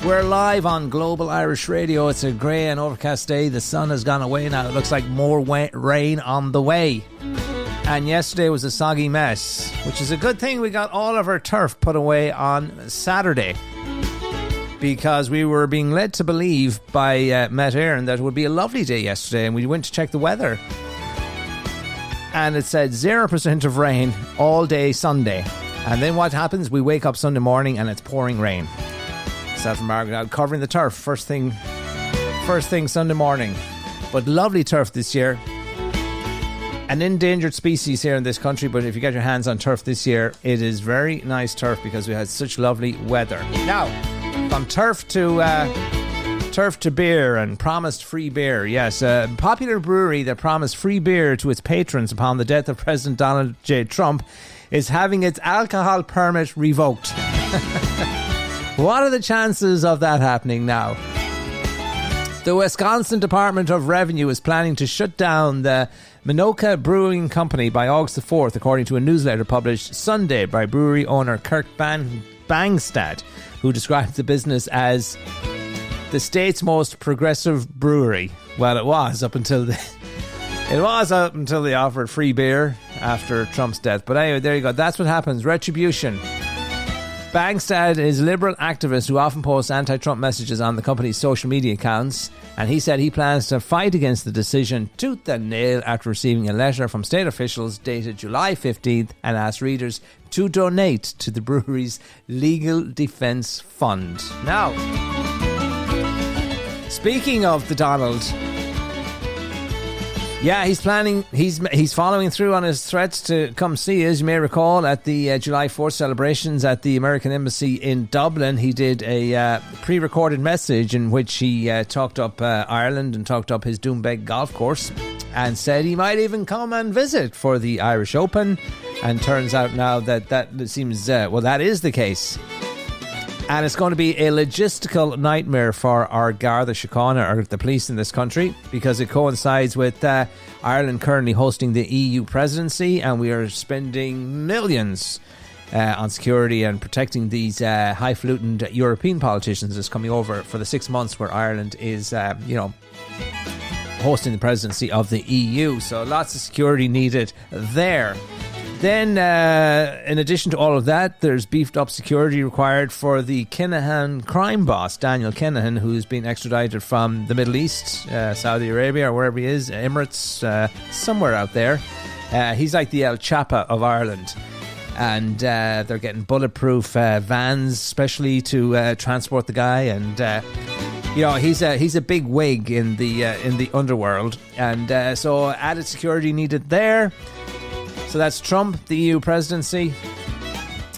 We're live on Global Irish Radio. It's a grey and overcast day. The sun has gone away now. It looks like more rain on the way. And yesterday was a soggy mess, which is a good thing. We got all of our turf put away on Saturday, because we were being led to believe by Met Éireann that it would be a lovely day yesterday, and we went to check the weather. And it said 0% of rain all day Sunday. And then what happens? We wake up Sunday morning and it's pouring rain. Myself and Margaret out covering the turf first thing Sunday morning. But lovely turf this year. An endangered species here in this country, but if you get your hands on turf this year, it is very nice turf because we had such lovely weather. Now, from turf to beer and promised free beer. Yes, a popular brewery that promised free beer to its patrons upon the death of President Donald J. Trump is having its alcohol permit revoked. What are the chances of that happening now? The Wisconsin Department of Revenue is planning to shut down the Minoka Brewing Company by August the 4th, according to a newsletter published Sunday by brewery owner Kirk Bangstad, who described the business as the state's most progressive brewery. Well, it was up until they offered free beer after Trump's death. But anyway, there you go. That's what happens. Retribution. Bangstad is a liberal activist who often posts anti-Trump messages on the company's social media accounts, and he said he plans to fight against the decision tooth and nail after receiving a letter from state officials dated July 15th and asked readers to donate to the brewery's legal defence fund. Now, speaking of the Donald, yeah, he's following through on his threats to come see us. You may recall at the July 4th celebrations at the American Embassy in Dublin, he did a pre-recorded message in which he talked up Ireland and talked up his Doonbeg golf course and said he might even come and visit for the Irish Open. And turns out now that seems, that is the case. And it's going to be a logistical nightmare for our Garda Síochána, or the police in this country, because it coincides with Ireland currently hosting the EU presidency, and we are spending millions on security and protecting these highfalutin European politicians that's coming over for the 6 months where Ireland is, hosting the presidency of the EU. So lots of security needed there. Then, in addition to all of that, there's beefed up security required for the Kinahan crime boss, Daniel Kinahan, who's been extradited from the Middle East, Saudi Arabia, or wherever he is, Emirates, somewhere out there. He's like the El Chapa of Ireland. And they're getting bulletproof vans, especially to transport the guy. And he's a big wig in the underworld, and so added security needed there. So that's Trump, the EU presidency,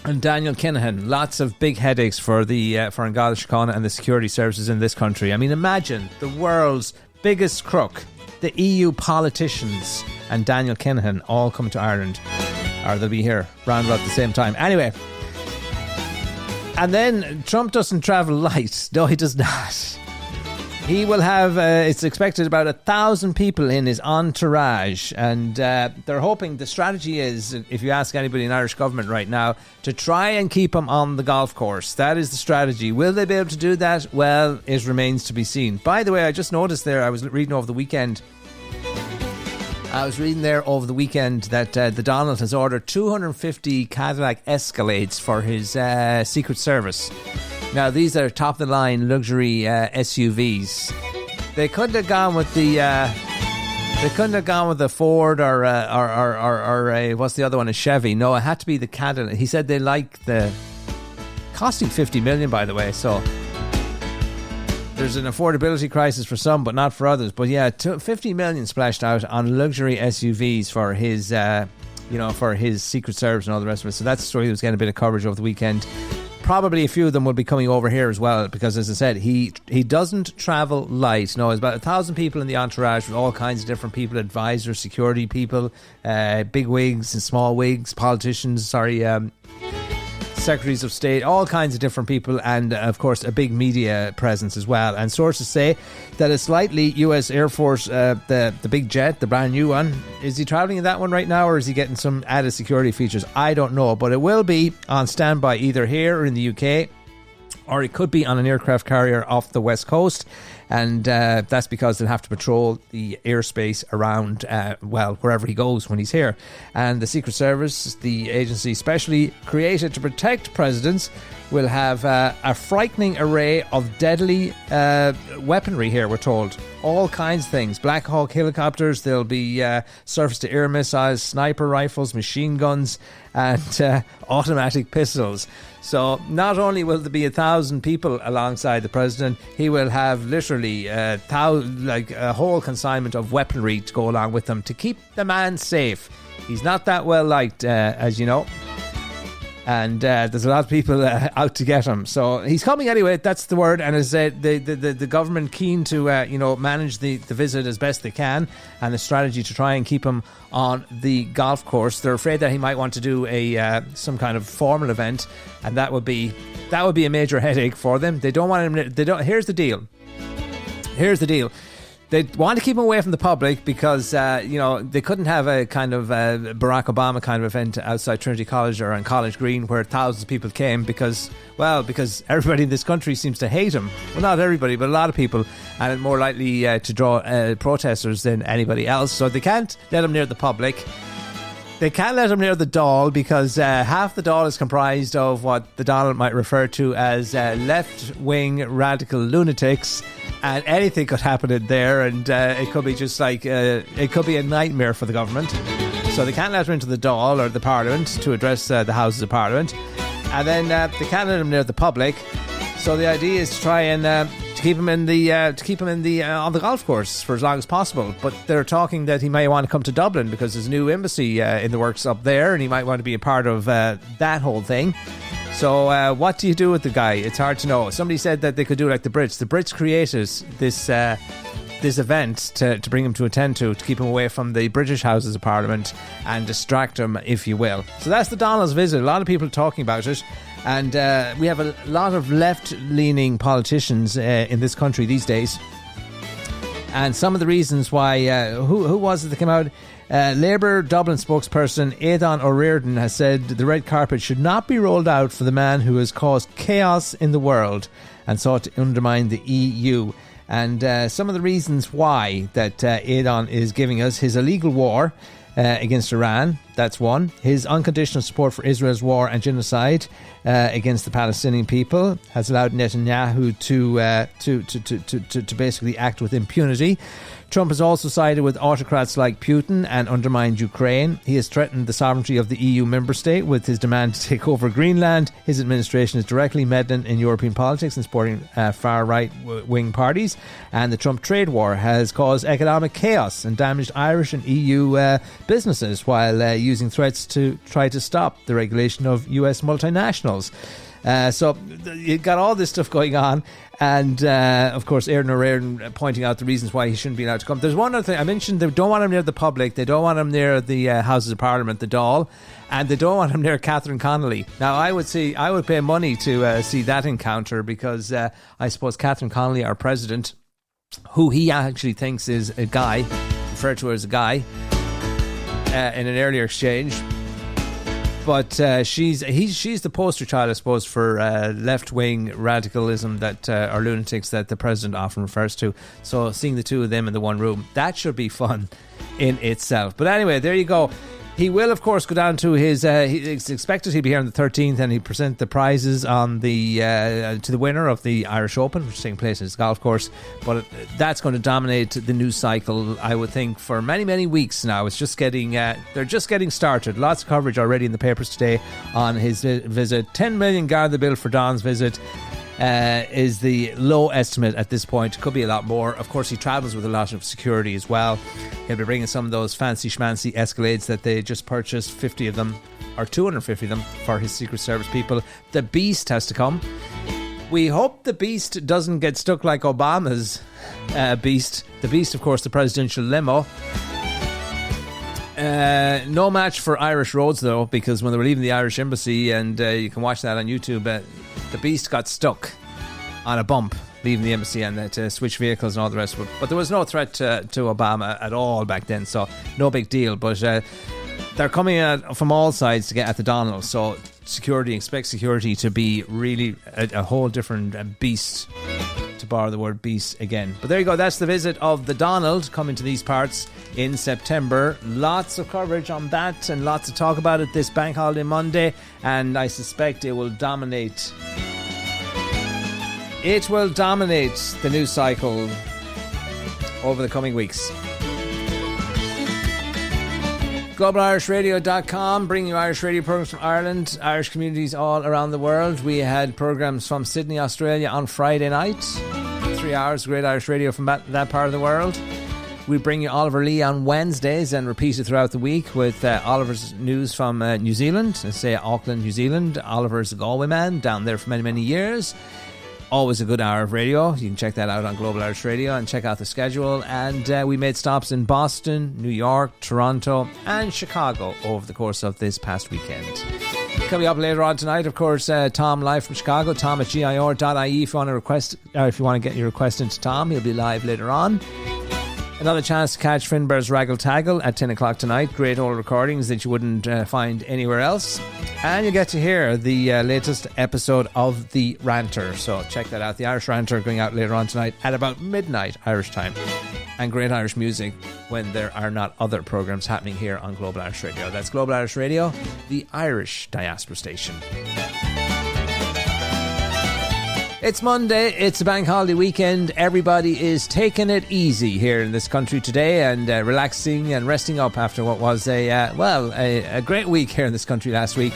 and Daniel Kinahan. Lots of big headaches for Garda Síochána and the security services in this country. I mean, imagine the world's biggest crook the EU politicians and Daniel Kinahan all come to Ireland, or they'll be here round about the same time. Anyway, and then Trump doesn't travel light. No, he does not. He will have, it's expected, about 1,000 people in his entourage. And they're hoping, the strategy is, if you ask anybody in Irish government right now, to try and keep him on the golf course. That is the strategy. Will they be able to do that? Well, it remains to be seen. By the way, I just noticed there, I was reading over the weekend that the Donald has ordered 250 Cadillac Escalades for his Secret Service. Now, these are top-of-the-line luxury SUVs. They couldn't have gone with the Ford or what's the other one? A Chevy. No, it had to be the Cadillac. He said they like the costing $50 million, by the way. So there's an affordability crisis for some, but not for others. But yeah, $50 million splashed out on luxury SUVs for his, for his Secret Service and all the rest of it. So that's the story that was getting a bit of coverage over the weekend. Probably a few of them will be coming over here as well, because, as I said, he doesn't travel light. No, there's about 1,000 people in the entourage with all kinds of different people, advisors, security people, big wigs and small wigs, politicians, secretaries of state, all kinds of different people, and of course a big media presence as well. And sources say that it's likely US Air Force, the big jet, the brand new one, is he travelling in that one right now, or is he getting some added security features? I don't know, but it will be on standby either here or in the UK, or it could be on an aircraft carrier off the west coast. And that's because they'll have to patrol the airspace around, wherever he goes when he's here. And the Secret Service, the agency specially created to protect presidents, will have a frightening array of deadly weaponry here, we're told. All kinds of things. Black Hawk helicopters, there'll be surface-to-air missiles, sniper rifles, machine guns, and automatic pistols. So not only will there be 1,000 people alongside the president, he will have literally a whole consignment of weaponry to go along with him to keep the man safe. He's not that well liked, as you know. And there's a lot of people out to get him. So he's coming anyway, that's the word. And as the government keen to manage the visit as best they can, and a strategy to try and keep him on the golf course. They're afraid that he might want to do some kind of formal event, and that would be a major headache for them. They don't want him. Here's the deal. They want to keep him away from the public because, they couldn't have a kind of Barack Obama kind of event outside Trinity College or on College Green where thousands of people came because everybody in this country seems to hate him. Well, not everybody, but a lot of people, and more likely to draw protesters than anybody else. So they can't let him near the public. They can't let him near the Dáil because half the Dáil is comprised of what the Donald might refer to as left-wing radical lunatics, and anything could happen in there, and it could be just it could be a nightmare for the government. So they can't let him into the Dáil or the Parliament to address the Houses of Parliament, and then they can't let him near the public. So the idea is to try and to keep him on the golf course for as long as possible. But they're talking that he may want to come to Dublin because there's a new embassy in the works up there, and he might want to be a part of that whole thing. So what do you do with the guy? It's hard to know. Somebody said that they could do like the Brits. The Brits created this event to bring him to attend to keep him away from the British Houses of Parliament and distract him, if you will. So that's the Donald's visit. A lot of people are talking about it. And we have a lot of left-leaning politicians in this country these days. And some of the reasons why... who was it that came out? Labour Dublin spokesperson Aidan O'Riordan has said the red carpet should not be rolled out for the man who has caused chaos in the world and sought to undermine the EU. And some of the reasons why that Aidan is giving us: his illegal war against Iran, that's one. His unconditional support for Israel's war and genocide against the Palestinian people has allowed Netanyahu to basically act with impunity. Trump has also sided with autocrats like Putin and undermined Ukraine. He has threatened the sovereignty of the EU member state with his demand to take over Greenland. His administration is directly meddling in European politics and supporting far-right wing parties. And the Trump trade war has caused economic chaos and damaged Irish and EU businesses while using threats to try to stop the regulation of US multinationals. So you've got all this stuff going on, And, of course, Éireann O'Riordan pointing out the reasons why he shouldn't be allowed to come. There's one other thing. I mentioned they don't want him near the public. They don't want him near the Houses of Parliament, the Dáil. And they don't want him near Catherine Connolly. Now, I would pay money to see that encounter because I suppose Catherine Connolly, our president, who he actually thinks is a guy, referred to as a guy, in an earlier exchange. But she's the poster child, I suppose, for left-wing radicalism or lunatics that the president often refers to. So seeing the two of them in the one room, that should be fun in itself. But anyway, there you go. He will, of course, go down to his... he's expected he'll be here on the 13th, and he'll present the prizes on the to the winner of the Irish Open, which is taking place at his golf course. But that's going to dominate the news cycle, I would think, for many, many weeks now. It's just getting... they're just getting started. Lots of coverage already in the papers today on his visit. 10 million Garda bill for Don's visit. Is the low estimate at this point. Could be a lot more. Of course, he travels with a lot of security as well. He'll be bringing some of those fancy schmancy Escalades that they just purchased, 50 of them, or 250 of them for his Secret Service people. The Beast has to come. We hope the Beast doesn't get stuck like Obama's Beast. The Beast, of course, the presidential limo. No match for Irish roads, though, because when they were leaving the Irish embassy, and you can watch that on YouTube, the Beast got stuck on a bump leaving the embassy and had to switch vehicles and all the rest of it. But there was no threat to Obama at all back then, so no big deal. But they're coming from all sides to get at the Donald, so expect security to be really a whole different beast, to borrow the word beast again. But there you go, that's the visit of the Donald coming to these parts in September. Lots of coverage on that and lots of talk about it this Bank Holiday Monday, and I suspect it will dominate the news cycle over the coming weeks. GlobalIrishRadio.com, bringing you Irish radio programs from Ireland, Irish communities all around the world. We had programs from Sydney, Australia on Friday night. 3 hours of great Irish radio from that part of the world. We bring you Oliver Lee on Wednesdays and repeat it throughout the week with Oliver's news from New Zealand. Let's say Auckland, New Zealand. Oliver's a Galway man, down there for many, many years. Always a good hour of radio. You can check that out on Global Irish Radio and check out the schedule. And we made stops in Boston, New York, Toronto and Chicago over the course of this past weekend. Coming up later on tonight, of course, Tom live from Chicago. Tom at GIR.ie if you want to get your request into Tom. He'll be live later on. Another chance to catch Finbar's Raggle Taggle at 10 o'clock tonight. Great old recordings that you wouldn't find anywhere else. And you get to hear the latest episode of The Ranter. So check that out. The Irish Ranter going out later on tonight at about midnight Irish time. And great Irish music when there are not other programs happening here on Global Irish Radio. That's Global Irish Radio, the Irish diaspora station. It's Monday, it's a bank holiday weekend. Everybody is taking it easy here in this country today and relaxing and resting up after what was a great week here in this country last week.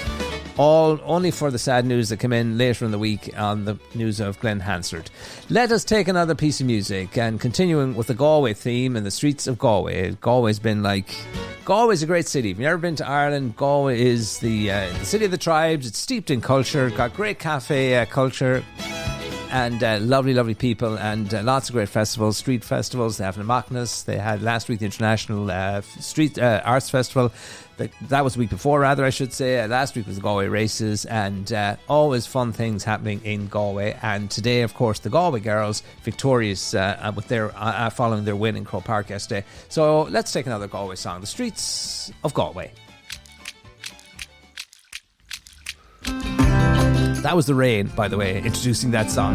All only for the sad news that came in later in the week on the news of Glenn Hansard. Let us take another piece of music and continuing with the Galway theme and the streets of Galway. Galway's a great city. If you've never been to Ireland, Galway is the city of the tribes. It's steeped in culture, got great cafe culture. And lovely, lovely people and lots of great festivals, street festivals. They have Namachnas. They had last week the International Street Arts Festival. That was the week before, rather, I should say. Last week was the Galway races and always fun things happening in Galway. And today, of course, the Galway girls victorious with their following their win in Croke Park yesterday. So let's take another Galway song, The Streets of Galway. That was The Rain, by the way, introducing that song.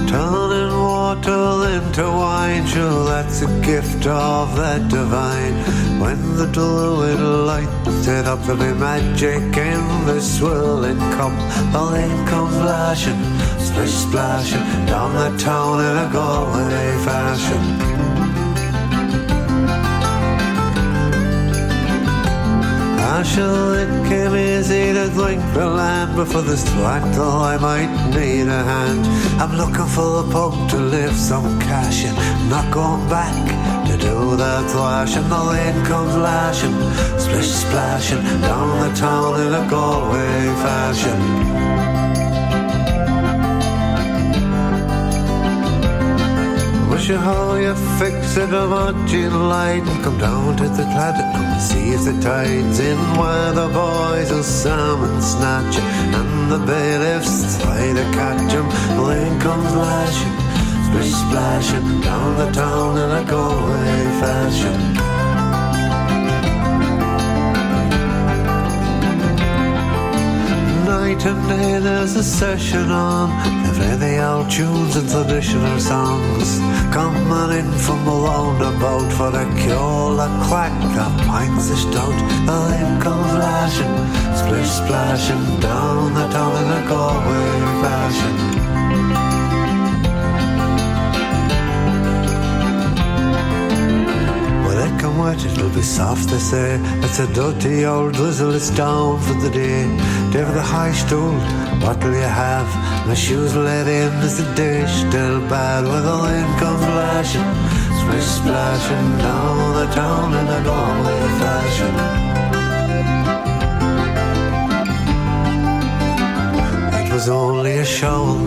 Turning water into wine, sure that's a gift of the divine. When the druid lighted up, there'll be magic in the swirling cup. The rain comes flashing, splish splashing down the town in a Galway fashion. It came easy to to Winkville land, but for this twaddle I might need a hand. I'm looking for a pub to lift some cash in, not going back to do that thrashing. The lane comes lashing, splish splashing down the town in a Galway fashion. Wish you how you fix it, a watching light and come down to the Claddagh and see if the tide's in, where the boys will salmon snatch it and the bailiffs try to catch 'em. The lane comes lashing, splish splashing down the town in a Galway fashion. Night and day there's a session on, they play the old tunes and traditional songs. Coming in from a roundabout for the cure, the crack, the pints of stout. The lane comes lashing, splish splashing down the town in a Galway fashion. Come wet, it'll be soft, they say. It's a dirty old drizzle, it's down for the day. Dave the high stool, what'll you have? My shoes let in, is the dish still bad? Where the lane comes lashing, splish splashing down the town in a Galway fashion. It was only a shower,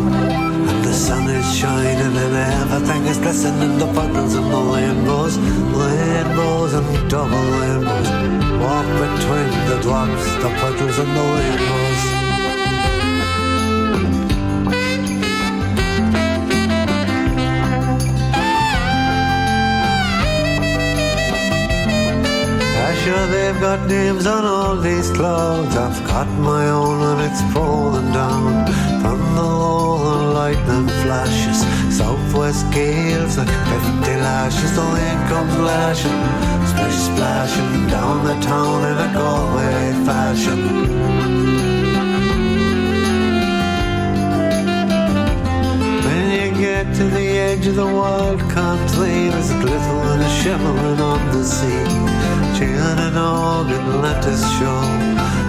and the sun is shining and everything is glistening. The puddles and the rainbows, rainbows and double rainbows. Walk between the drops, the puddles and the rainbows. Sure, they've got names on all these clouds. I've got my own and it's falling down. Thunder, roll, lightning flashes, southwest gales like 50 lashes. The rain comes lashing, splish splashing down the town in a Galway fashion. Get to the edge of the wild country, there's a glitter and a shimmering on the sea. Cheering and organ, let us show,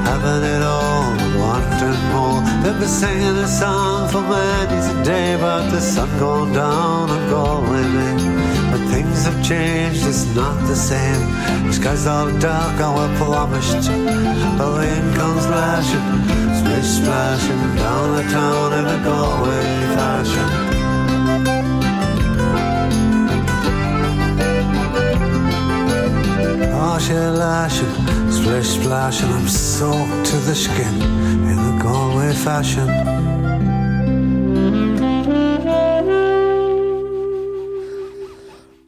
having it all, wanting more. They'll be singing a song for many's a day about the sun going down and going in. But things have changed, it's not the same. The sky's all dark and we're promised. The rain comes lashing, splish splashing down the town in a Galway fashion. Lashing, splish splashing, I'm soaked to the skin in the Galway fashion.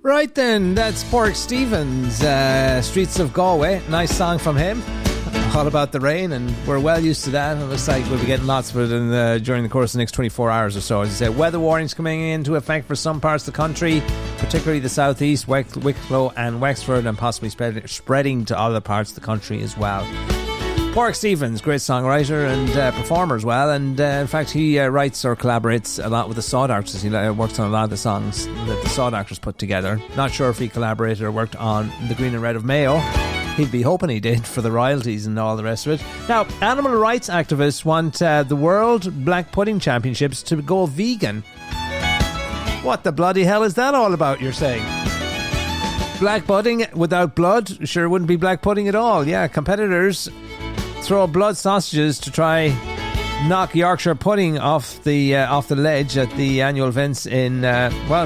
Right then, that's Pork Stevens, Streets of Galway. Nice song from him. All about the rain, and we're well used to that. It looks like we'll be getting lots of it during the course of the next 24 hours or so. As I say, weather warnings coming into effect for some parts of the country, particularly the southeast, Wicklow and Wexford, and possibly spreading to other parts of the country as well. Pork Stevens, great songwriter and performer as well, and in fact he writes or collaborates a lot with the Sod Actors. He works on a lot of the songs that the Sod Actors put together. Not sure if he collaborated or worked on The Green and Red of Mayo. He'd be hoping he did for the royalties and all the rest of it. Now, animal rights activists want the World Black Pudding Championships to go vegan. What the bloody hell is that all about, you're saying? Black pudding without blood? Sure wouldn't be black pudding at all. Yeah, competitors throw blood sausages to try knock Yorkshire pudding off the ledge at the annual events in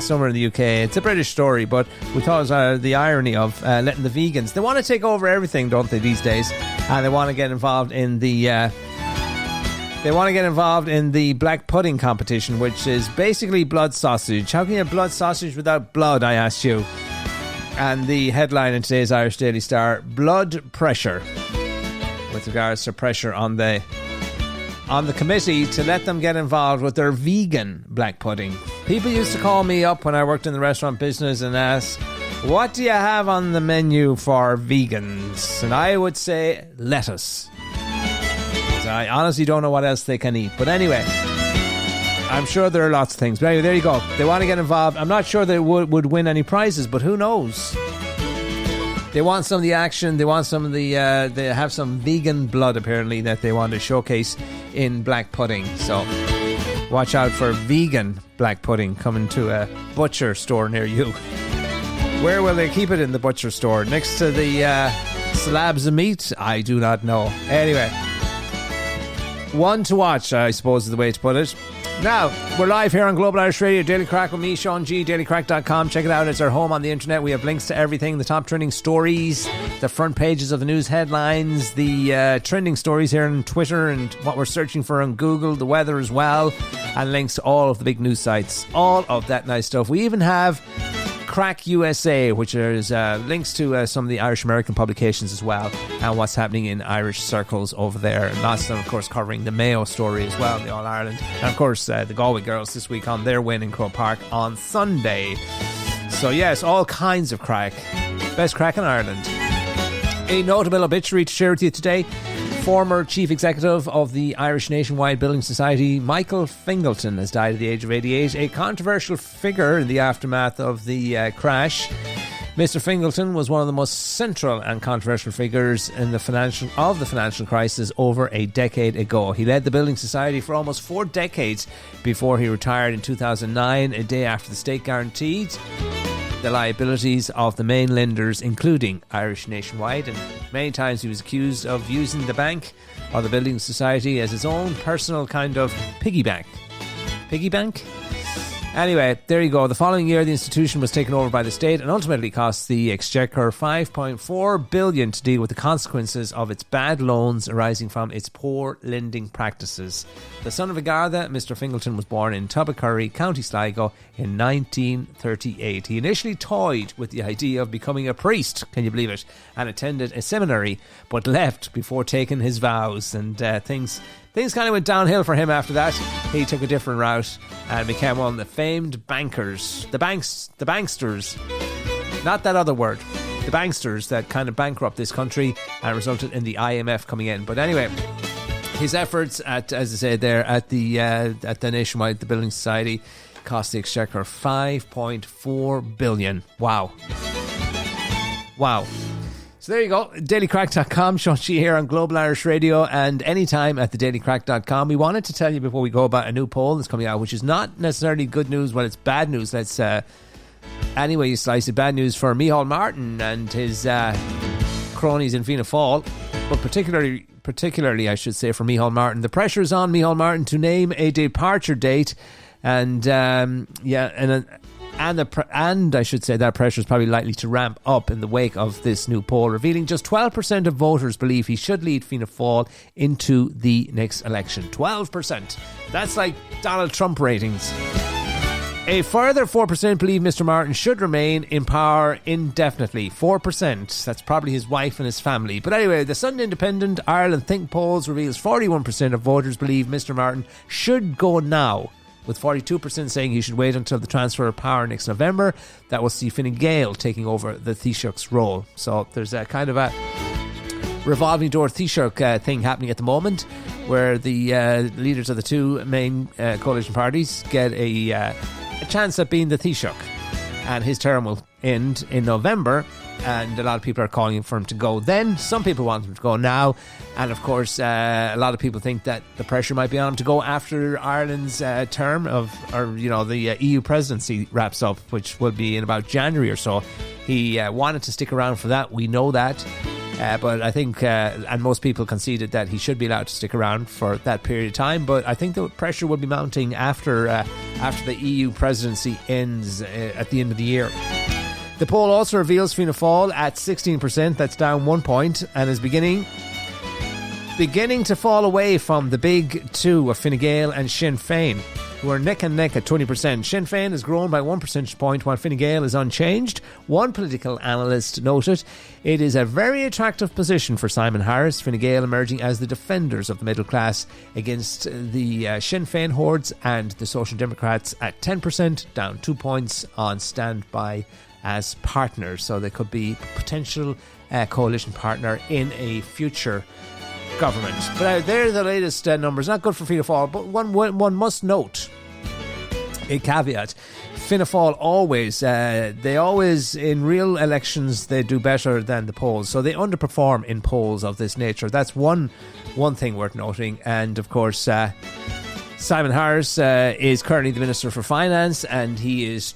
somewhere in the UK. It's a British story, but we thought it was the irony of letting the vegans, they want to take over everything, don't they, these days, and they want to get involved in the black pudding competition, which is basically blood sausage. How can you have blood sausage without blood, I asked you? And the headline in today's Irish Daily Star: blood pressure, with regards to pressure on the committee to let them get involved with their vegan black pudding. People used to call me up when I worked in the restaurant business and ask, what do you have on the menu for vegans? And I would say lettuce. I honestly don't know what else they can eat. But anyway, I'm sure there are lots of things. But anyway, there you go. They want to get involved. I'm not sure they would win any prizes, but who knows? They want some of the action. They want some of the. They have some vegan blood apparently that they want to showcase in black pudding. So watch out for vegan black pudding coming to a butcher store near you. Where will they keep it in the butcher store? Next to the slabs of meat? I do not know. Anyway, one to watch, I suppose, is the way to put it. Now, we're live here on Global Irish Radio, Daily Crack with me, Sean G, dailycrack.com. Check it out, it's our home on the internet. We have links to everything, the top trending stories, the front pages of the news headlines, the trending stories here on Twitter and what we're searching for on Google, the weather as well, and links to all of the big news sites, all of that nice stuff. We even have Crack USA, which is links to some of the Irish American publications as well, and what's happening in Irish circles over there. And lots of them, of course, covering the Mayo story as well, the All Ireland, and of course the Galway girls this week on their win in Croke Park on Sunday. So yes, all kinds of crack. Best crack in Ireland. A notable obituary to share with you today. Former chief executive of the Irish Nationwide Building Society, Michael Fingleton, has died at the age of 88. A controversial figure in the aftermath of the crash. Mr. Fingleton was one of the most central and controversial figures in the financial crisis over a decade ago. He led the Building Society for almost 4 decades before he retired in 2009, a day after the state guaranteed the liabilities of the main lenders, including Irish Nationwide, and many times he was accused of using the bank or the Building Society as his own personal kind of piggy bank. Piggy bank? Anyway, there you go. The following year, the institution was taken over by the state and ultimately cost the Exchequer $5.4 billion to deal with the consequences of its bad loans arising from its poor lending practices. The son of a Garda, Mr. Fingleton was born in Tubbacurry, County Sligo in 1938. He initially toyed with the idea of becoming a priest, can you believe it, and attended a seminary, but left before taking his vows, and things kind of went downhill for him after that. He took a different route and became one of the famed bankers. The banksters. Not that other word. The banksters that kind of bankrupt this country and resulted in the IMF coming in. But anyway, his efforts at, as I said there, at the Nationwide, the Building Society, cost the Exchequer $5.4 billion. Wow. So there you go, dailycrack.com, Sean G here on Global Irish Radio, and anytime at thedailycrack.com. We wanted to tell you before we go about a new poll that's coming out, which is not necessarily good news, well, it's bad news. Let's anyway you slice it, bad news for Micheál Martin and his cronies in Fianna Fáil, but particularly I should say for Micheál Martin. The pressure is on Micheál Martin to name a departure date, and And I should say that pressure is probably likely to ramp up in the wake of this new poll, revealing just 12% of voters believe he should lead Fianna Fáil into the next election. 12%. That's like Donald Trump ratings. A further 4% believe Mr. Martin should remain in power indefinitely. 4%. That's probably his wife and his family. But anyway, the Sunday Independent Ireland Think Polls reveals 41% of voters believe Mr. Martin should go now, with 42% saying he should wait until the transfer of power next November. That will see Fine Gael taking over the Taoiseach's role. So there's a kind of a revolving door Taoiseach thing happening at the moment, where the leaders of the two main coalition parties get a chance at being the Taoiseach. And his term will end in November, and a lot of people are calling for him to go then. Some people want him to go now, and of course a lot of people think that the pressure might be on him to go after Ireland's term of, or the EU presidency wraps up, which will be in about January or so. He wanted to stick around for that, we know that, but I think and most people conceded that he should be allowed to stick around for that period of time, but I think the pressure will be mounting after the EU presidency ends at the end of the year. The poll also reveals Fianna Fáil at 16%, that's down 1 point, and is beginning to fall away from the big two of Fine Gael and Sinn Féin, who are neck and neck at 20%. Sinn Féin has grown by 1 percentage point, while Fine Gael is unchanged. One political analyst noted, it is a very attractive position for Simon Harris, Fine Gael emerging as the defenders of the middle class against the Sinn Féin hordes, and the Social Democrats at 10%, down 2 points on standby as partners. So they could be potential coalition partner in a future government. But they're the latest numbers. Not good for Fianna Fáil, but one must note a caveat. Fianna Fáil always, in real elections, they do better than the polls. So they underperform in polls of this nature. That's one thing worth noting. And of course, Simon Harris is currently the Minister for Finance, and he is,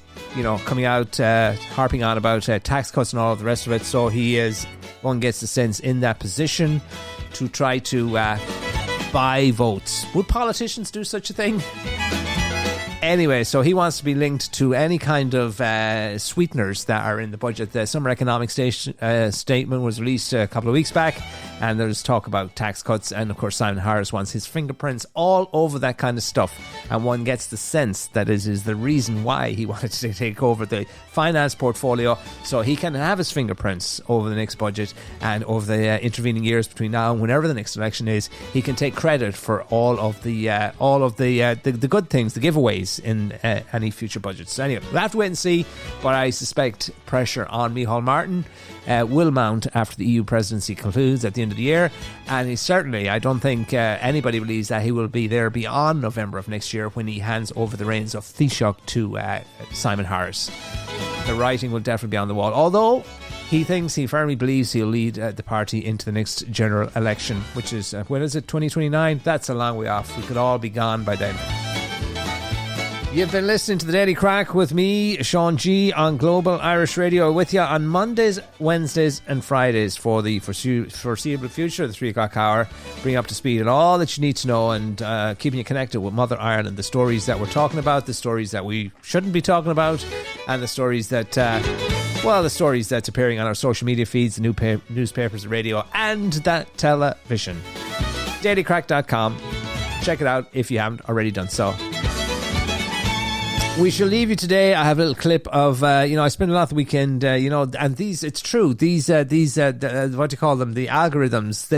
coming out, harping on about tax cuts and all of the rest of it. So one gets the sense in that position to try to buy votes. Would politicians do such a thing? Anyway, so he wants to be linked to any kind of sweeteners that are in the budget. The Summer Economic Statement was released a couple of weeks back, and there's talk about tax cuts, and of course Simon Harris wants his fingerprints all over that kind of stuff, and one gets the sense that it is the reason why he wanted to take over the finance portfolio, so he can have his fingerprints over the next budget, and over the intervening years between now and whenever the next election is, he can take credit for all of the good things, the giveaways in any future budgets. So anyway, we'll have to wait and see, but I suspect pressure on Micheál Martin will mount after the EU presidency concludes at the end of the year, and I don't think anybody believes that he will be there beyond November of next year when he hands over the reins of Taoiseach to Simon Harris. The writing will definitely be on the wall, although he firmly believes he'll lead the party into the next general election, which is, when is it, 2029? That's a long way off. We could all be gone by then. You've been listening to The Daily Crack with me, Sean G, on Global Irish Radio, with you on Mondays, Wednesdays and Fridays for the foreseeable future, the 3 o'clock hour, bring you up to speed on all that you need to know, and keeping you connected with Mother Ireland, the stories that we're talking about, the stories that we shouldn't be talking about, and the stories that the stories that's appearing on our social media feeds, the newspapers, the radio, and that television. dailycrack.com. Check it out if you haven't already done so. We shall leave you today. I have a little clip of, I spent a lot of the weekend, and it's true, what do you call them? The algorithms,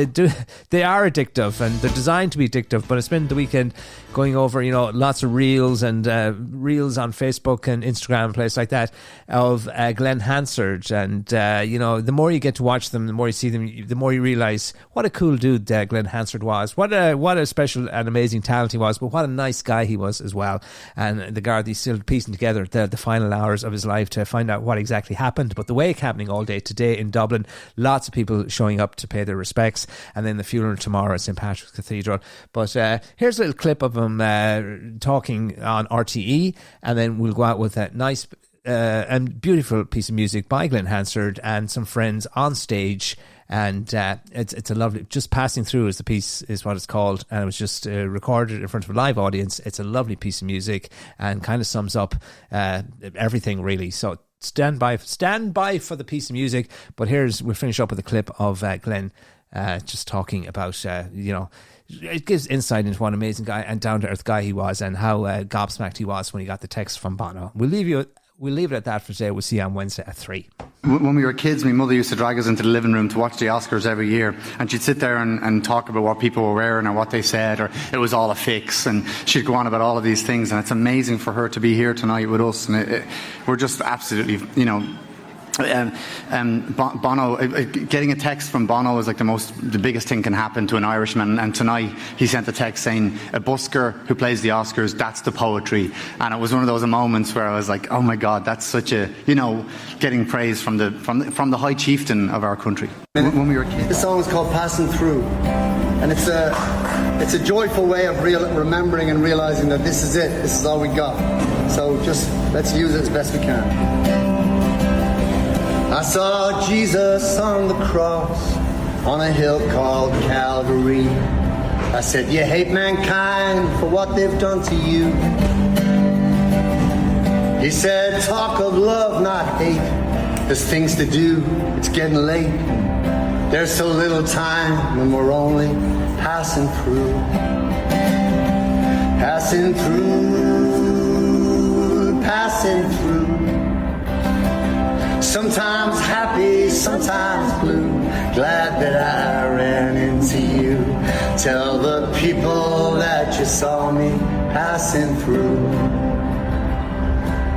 they are addictive, and they're designed to be addictive, but I spent the weekend going over, lots of reels and reels on Facebook and Instagram and places like that of Glenn Hansard, and, the more you get to watch them, the more you see them, the more you realise what a cool dude Glenn Hansard was, what a special and amazing talent he was, but what a nice guy he was as well, and the Gardaí still piecing together the final hours of his life to find out what exactly happened. But the wake happening all day today in Dublin, lots of people showing up to pay their respects, and then the funeral tomorrow at St. Patrick's Cathedral. But here's a little clip of him talking on RTE, and then we'll go out with that nice and beautiful piece of music by Glenn Hansard and some friends on stage. And it's a lovely, just passing through is the piece, is what it's called, and it was just recorded in front of a live audience. It's a lovely piece of music and kind of sums up everything really. So stand by for the piece of music. But we'll finish up with a clip of Glenn just talking about it gives insight into what an amazing guy and down to earth guy he was, and how gobsmacked he was when he got the text from Bono. We'll leave it at that for today. We'll see you on Wednesday at 3. When we were kids, my mother used to drag us into the living room to watch the Oscars every year, and she'd sit there and talk about what people were wearing or what they said, or it was all a fix, and she'd go on about all of these things, and it's amazing for her to be here tonight with us, and we're just absolutely, Bono, getting a text from Bono is like the biggest thing can happen to an Irishman, and tonight he sent a text saying, a busker who plays the Oscars, that's the poetry. And it was one of those moments where I was like, oh my God, that's such a, getting praise from the high chieftain of our country. When we were kids. The song is called Passing Through, and it's a joyful way of remembering and realising that this is it, this is all we got. So just let's use it as best we can. I saw Jesus on the cross on a hill called Calvary. I said, you hate mankind for what they've done to you. He said, talk of love, not hate. There's things to do, it's getting late. There's so little time when we're only passing through. Passing through, passing through. Sometimes happy, sometimes blue. Glad that I ran into you. Tell the people that you saw me passing through.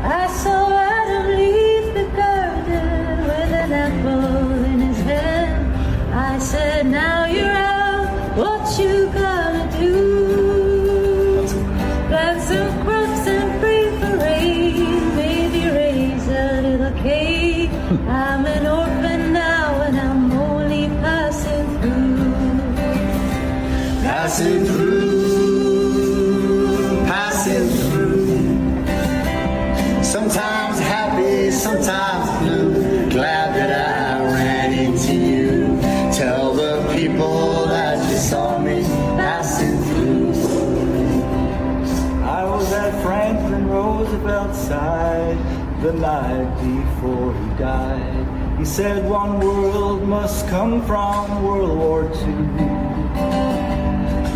I saw Adam leave the garden with an apple in his hand. I said, now you're out, what you gonna do? Plant some crops and pray for Roosevelt sighed the night before he died. He said one world must come from World War II.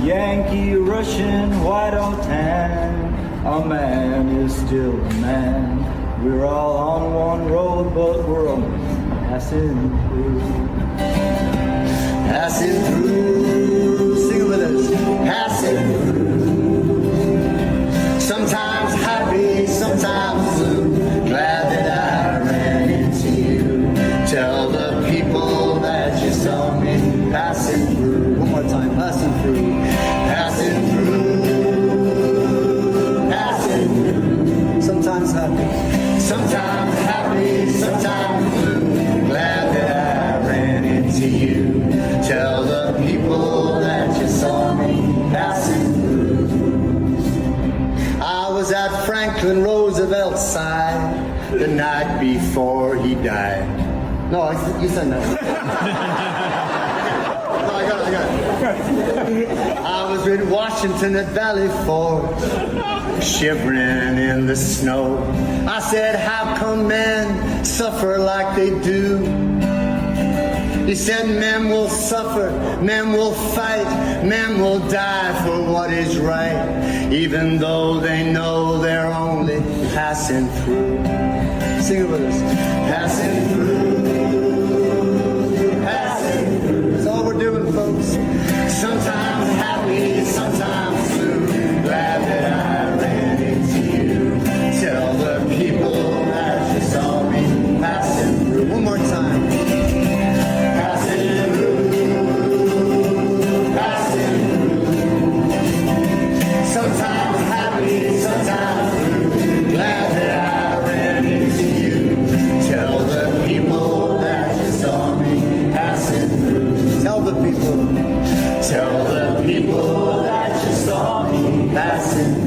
Yankee, Russian, white or tan, a man is still a man. We're all on one road, but we're only passing through. Passing through, sing it with us. Passing through. Sometimes happy, sometimes blue. Glad that I ran into you. Tell the people that you saw me passing through. One more time, passing through. Passing through. Passing through. Sometimes happy, sometimes blue. Glad that I ran into you. Tell the people that you saw me passing through. I was at Franklin Roosevelt's side the night before he died. No, you said no. No, I got it. I was in Washington at Valley Forge, shivering in the snow. I said, how come men suffer like they do? He said, men will suffer, men will fight, men will die for what is right, even though they know they're only passing through. Sing it with us. Passing through, passing through. That's all we're doing, folks. Sometimes happy, sometimes blue. Glad that I ran into you. Tell the people that you saw me passing through. One more time. Sometimes happy, sometimes blue. Glad that I ran into you. Tell the people that you saw me passing through. Tell the people that you saw me passing through.